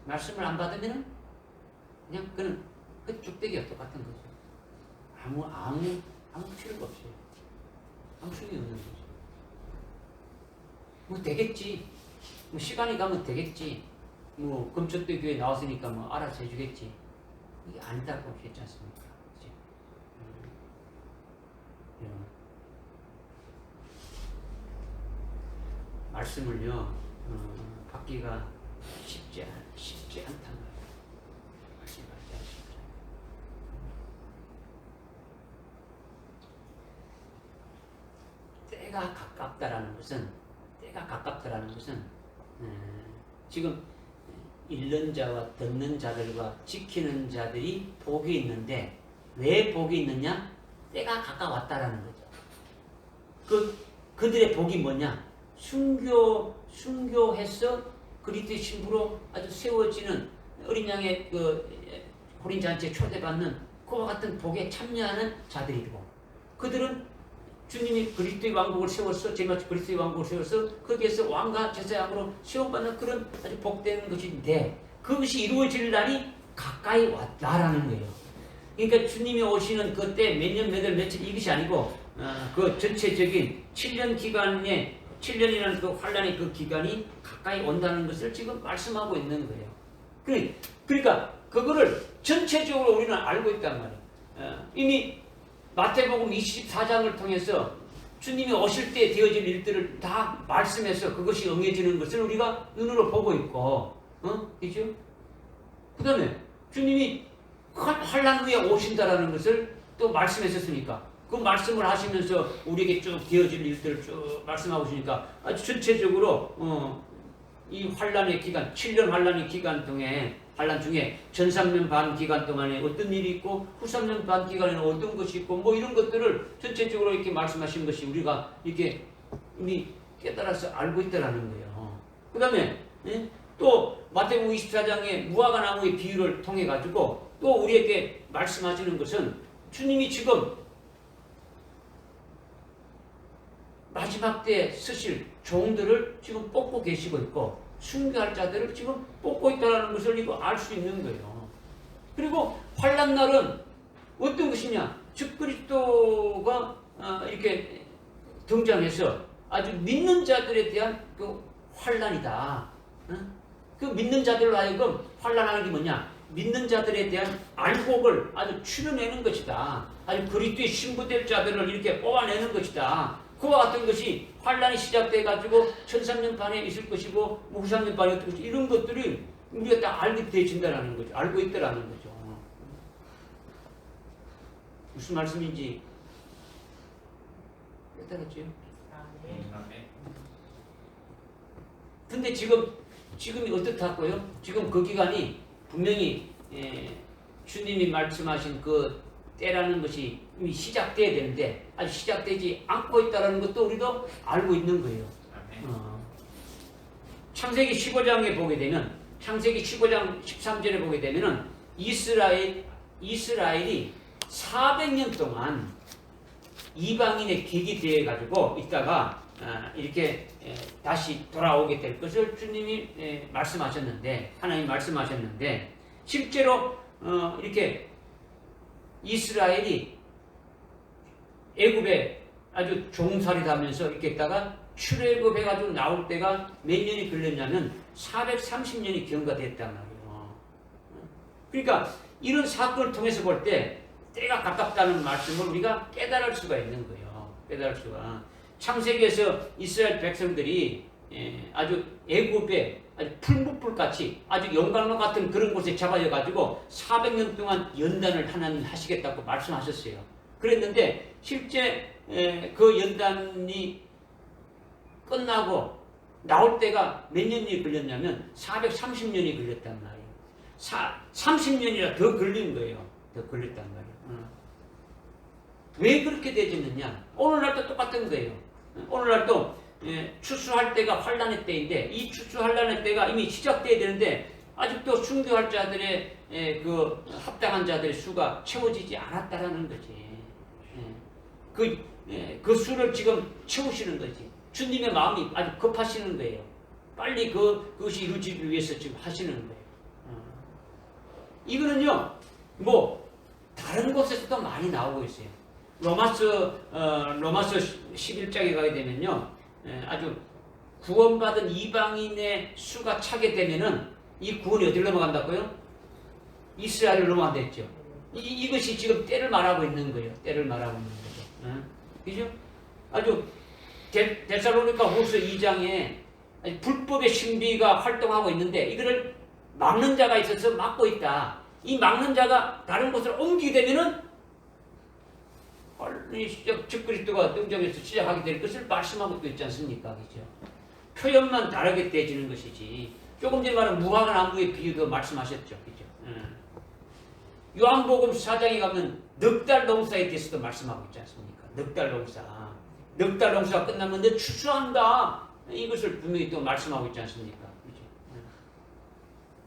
Speaker 1: 말씀을 안 받으면은 그냥 그는 그 뚝배기와 똑같은 거죠. 아무 필요가 없어요. 아무 소용이 없는 거죠. 뭐 되겠지. 뭐 시간이 가면 되겠지. 뭐 금천대 교회 나왔으니까 뭐 알아서 해주겠지. 이게 아니다고 했지 않습니까? 그치? 말씀을요 받기가 쉽지 않다는 거예요. 말씀 받기가 쉽지 않아요. 때가 가깝다라는 것은 지금 읽는 자와 듣는 자들과 지키는 자들이 복이 있는데 왜 복이 있느냐? 때가 가까웠다라는 거죠. 그들의 복이 뭐냐? 순교해서 그리스도의 신부로 아주 세워지는 어린 양의 호린 잔치에 초대받는 그와 같은 복에 참여하는 자들이고 그들은 주님이 그리스도의 왕국을 세워서 제마치 그리스도의 왕국을 세워서 거기에서 왕과 제사장으로 세워받는 그런 아주 복된 것인데 그것이 이루어질 날이 가까이 왔다라는 거예요. 그러니까 주님이 오시는 그때 몇 년, 몇 월, 며칠 이것이 아니고 그 전체적인 7년 기간에 7년이라는 그 환란의 그 기간이 가까이 온다는 것을 지금 말씀하고 있는 거예요. 그러니까 그거를 전체적으로 우리는 알고 있단 말이에요. 이미 마태복음 24장을 통해서 주님이 오실 때 되어질 일들을 다 말씀해서 그것이 응해지는 것을 우리가 눈으로 보고 있고, 그죠? 그 다음에 주님이 환란 후에 오신다라는 것을 또 말씀하셨으니까 그 말씀을 하시면서 우리에게 쭉 되어질 일들을 쭉 말씀하고 있으니까 아주 전체적으로 이 환란의 기간, 7년 환란의 기간 중에 전 3년 반 기간 동안에 어떤 일이 있고 후 3년 반 기간에는 어떤 것이 있고 뭐 이런 것들을 전체적으로 이렇게 말씀하신 것이 우리가 이렇게 이미 깨달아서 알고 있다라는 거예요. 그 다음에 또 마태복음 24장의 무화과 나무의 비유를 통해 가지고 또 우리에게 말씀하시는 것은 주님이 지금 마지막 때에 쓰실 종들을 지금 뽑고 계시고 있고 순교할 자들을 지금 뽑고 있다는 것을 이거 알 수 있는 거예요. 그리고 환난 날은 어떤 것이냐? 즉 그리스도가 이렇게 등장해서 아주 믿는 자들에 대한 그 환난이다. 그 믿는 자들로 하여금 환난하는 게 뭐냐? 믿는 자들에 대한 알곡을 아주 추려내는 것이다. 아주 그리스도의 신부될 자들을 이렇게 뽑아내는 것이다. 그와 같은 것이 환란이 시작돼 가지고 1003년 반에 있을 것이고 후 3년 반에 있을 것이고 이런 것들이 우리가 다 알게 되어진다는 거죠. 알고 있다라는 거죠. 무슨 말씀인지 깨달았죠? 근데 지금이 어떻다고요? 지금 그 기간이 분명히 주님이 말씀하신 그 때라는 것이 이미 시작돼야 되는데 아직 시작되지 않고 있다는 것도 우리도 알고 있는 거예요. 창세기 15장에 보게 되면 창세기 15장 13절에 보게 되면은 이스라엘이 400년 동안 이방인의 객이 되어 가지고 있다가 이렇게 다시 돌아오게 될 것을 주님이 말씀하셨는데 하나님 말씀하셨는데 실제로 이렇게 이스라엘이 애굽에 아주 종살이를 하면서 이렇게 있다가 출애굽해가지고 나올 때가 몇 년이 걸렸냐면 430년이 경과됐단 말이에요. 그러니까 이런 사건을 통해서 볼 때 때가 가깝다는 말씀을 우리가 깨달을 수가 있는 거예요. 깨달을 수가. 창세기에서 이스라엘 백성들이 아주 애굽에 아주 풀무불같이 아주 용광로 같은 그런 곳에 잡아져 가지고 400년 동안 연단을 하나님 하시겠다고 말씀하셨어요. 그랬는데 실제 그 연단이 끝나고 나올 때가 몇 년이 걸렸냐면 430년이 걸렸단 말이에요. 30년이나 더 걸린 거예요. 더 걸렸단 말이에요. 왜 그렇게 되졌느냐? 오늘날도 똑같은 거예요. 오늘날도 추수할 때가 환란의 때인데 이 추수환란의 때가 이미 시작돼야 되는데 아직도 순교할 자들의 그 합당한 자들의 수가 채워지지 않았다라는 거지. 그 수를 지금 채우시는 거지. 주님의 마음이 아주 급하시는 거예요. 빨리 그것이 이루어지기 위해서 지금 하시는 거예요. 이거는요, 뭐 다른 곳에서도 많이 나오고 있어요. 로마서 11장에 가게 되면요, 아주 구원받은 이방인의 수가 차게 되면은 이 구원이 어디로 넘어간다고요? 이스라엘로 넘어간다 했죠. 이것이 지금 때를 말하고 있는 거예요. 때를 말하고 있는 거죠. 그죠? 아주 데살로니가 후서 2장에 불법의 신비가 활동하고 있는데 이거를 막는 자가 있어서 막고 있다. 이 막는 자가 다른 곳으로 옮기게 되면은 적그리스도가 등장해서 시작하게 될 것을 말씀하고 또 있지 않습니까? 그죠? 표현만 다르게 되어지는 것이지. 조금 전에 말한 무화과 나무의 비유도 말씀하셨죠. 그죠? 요한복음 4장에 가면 넉 달 농사에 대해서도 말씀하고 있지 않습니까? 넉 달 농사. 넉 달 농사가 끝나면 너 추수한다. 이것을 분명히 또 말씀하고 있지 않습니까? 그죠?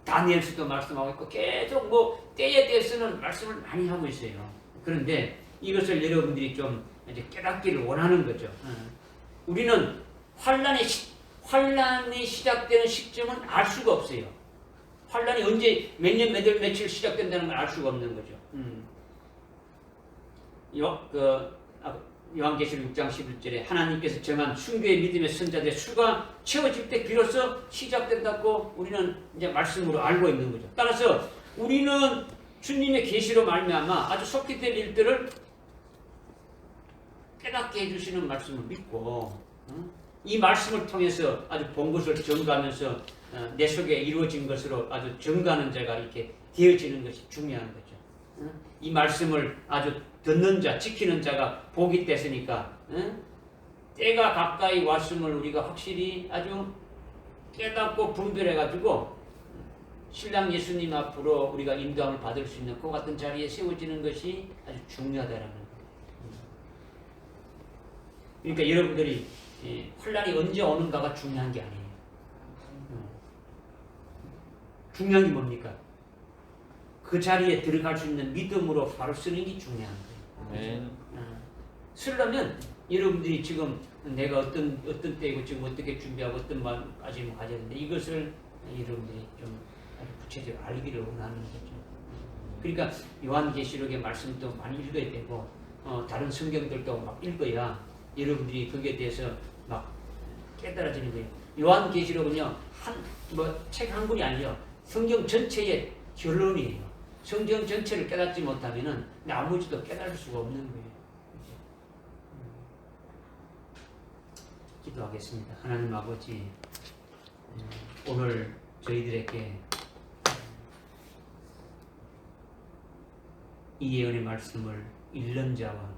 Speaker 1: 다니엘서도 말씀하고 있고 계속 뭐 때에 대해서는 말씀을 많이 하고 있어요. 그런데 이것을 여러분들이 좀 이제 깨닫기를 원하는 거죠. 우리는 환란이 시작되는 시점은 알 수가 없어요. 환란이 언제 몇 년 몇 월 며칠 시작된다는 걸 알 수가 없는 거죠. 요한계시록 6장 11절에 하나님께서 정한 순교의 믿음의 선자들의 수가 채워질 때 비로소 시작된다고 우리는 이제 말씀으로 알고 있는 거죠. 따라서 우리는 주님의 계시로 말미암아 아주 속히 될 일들을 깨닫게 해주시는 말씀을 믿고 이 말씀을 통해서 아주 본 것을 증거하면서 내 속에 이루어진 것으로 아주 증거하는 자가 이렇게 되어지는 것이 중요한 거죠. 이 말씀을 아주 듣는 자, 지키는 자가 복이 됐으니까 때가 가까이 왔음을 우리가 확실히 아주 깨닫고 분별해가지고 신랑 예수님 앞으로 우리가 인도함을 받을 수 있는 그 같은 자리에 세워지는 것이 아주 중요하다라는 거예요. 그러니까 여러분들이 환란이 언제 오는가가 중요한 게 아니에요. 중요한 게 뭡니까? 그 자리에 들어갈 수 있는 믿음으로 바로 쓰는 게 중요한 거예요. 쓰려면 여러분들이 지금 내가 어떤 때이고 지금 어떻게 준비하고 어떤 마음까지 가져야 되는데 이것을 여러분들이 좀 구체적으로 알기를 원하는 거죠. 그러니까 요한계시록의 말씀도 많이 읽어야 되고 다른 성경들도 막 읽어야 여러분들이 거기에 대해서 막 깨달아지는 거예요. 요한계시록은요 책 한 권이 아니에요. 성경 전체의 결론이에요. 성경 전체를 깨닫지 못하면은 나머지도 깨달을 수가 없는 거예요. 기도하겠습니다. 하나님 아버지, 오늘 저희들에게 이 예언의 말씀을 읽는 자와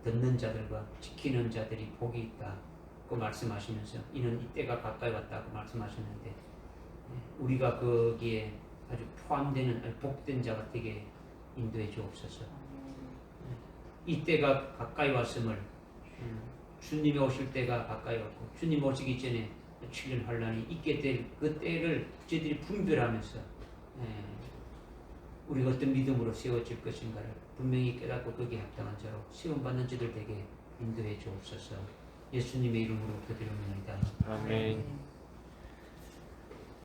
Speaker 1: 듣는 자들과 지키는 자들이 복이 있다고 말씀하시면서 이는 이때가 가까이 왔다고 말씀하셨는데 우리가 거기에 아주 포함되는 복된 자가 되게 인도해 주옵소서. 이때가 가까이 왔음을 주님이 오실 때가 가까이 왔고 주님 오시기 전에 7년 환란이 있게 될 그 때를 저희들이 분별하면서 우리가 어떤 믿음으로 세워질 것인가를 분명히 깨닫고 거기에 합당한 자로 시험받는 자들 되게 인도해 주옵소서. 예수님의 이름으로 기도드립니다.
Speaker 3: 아멘.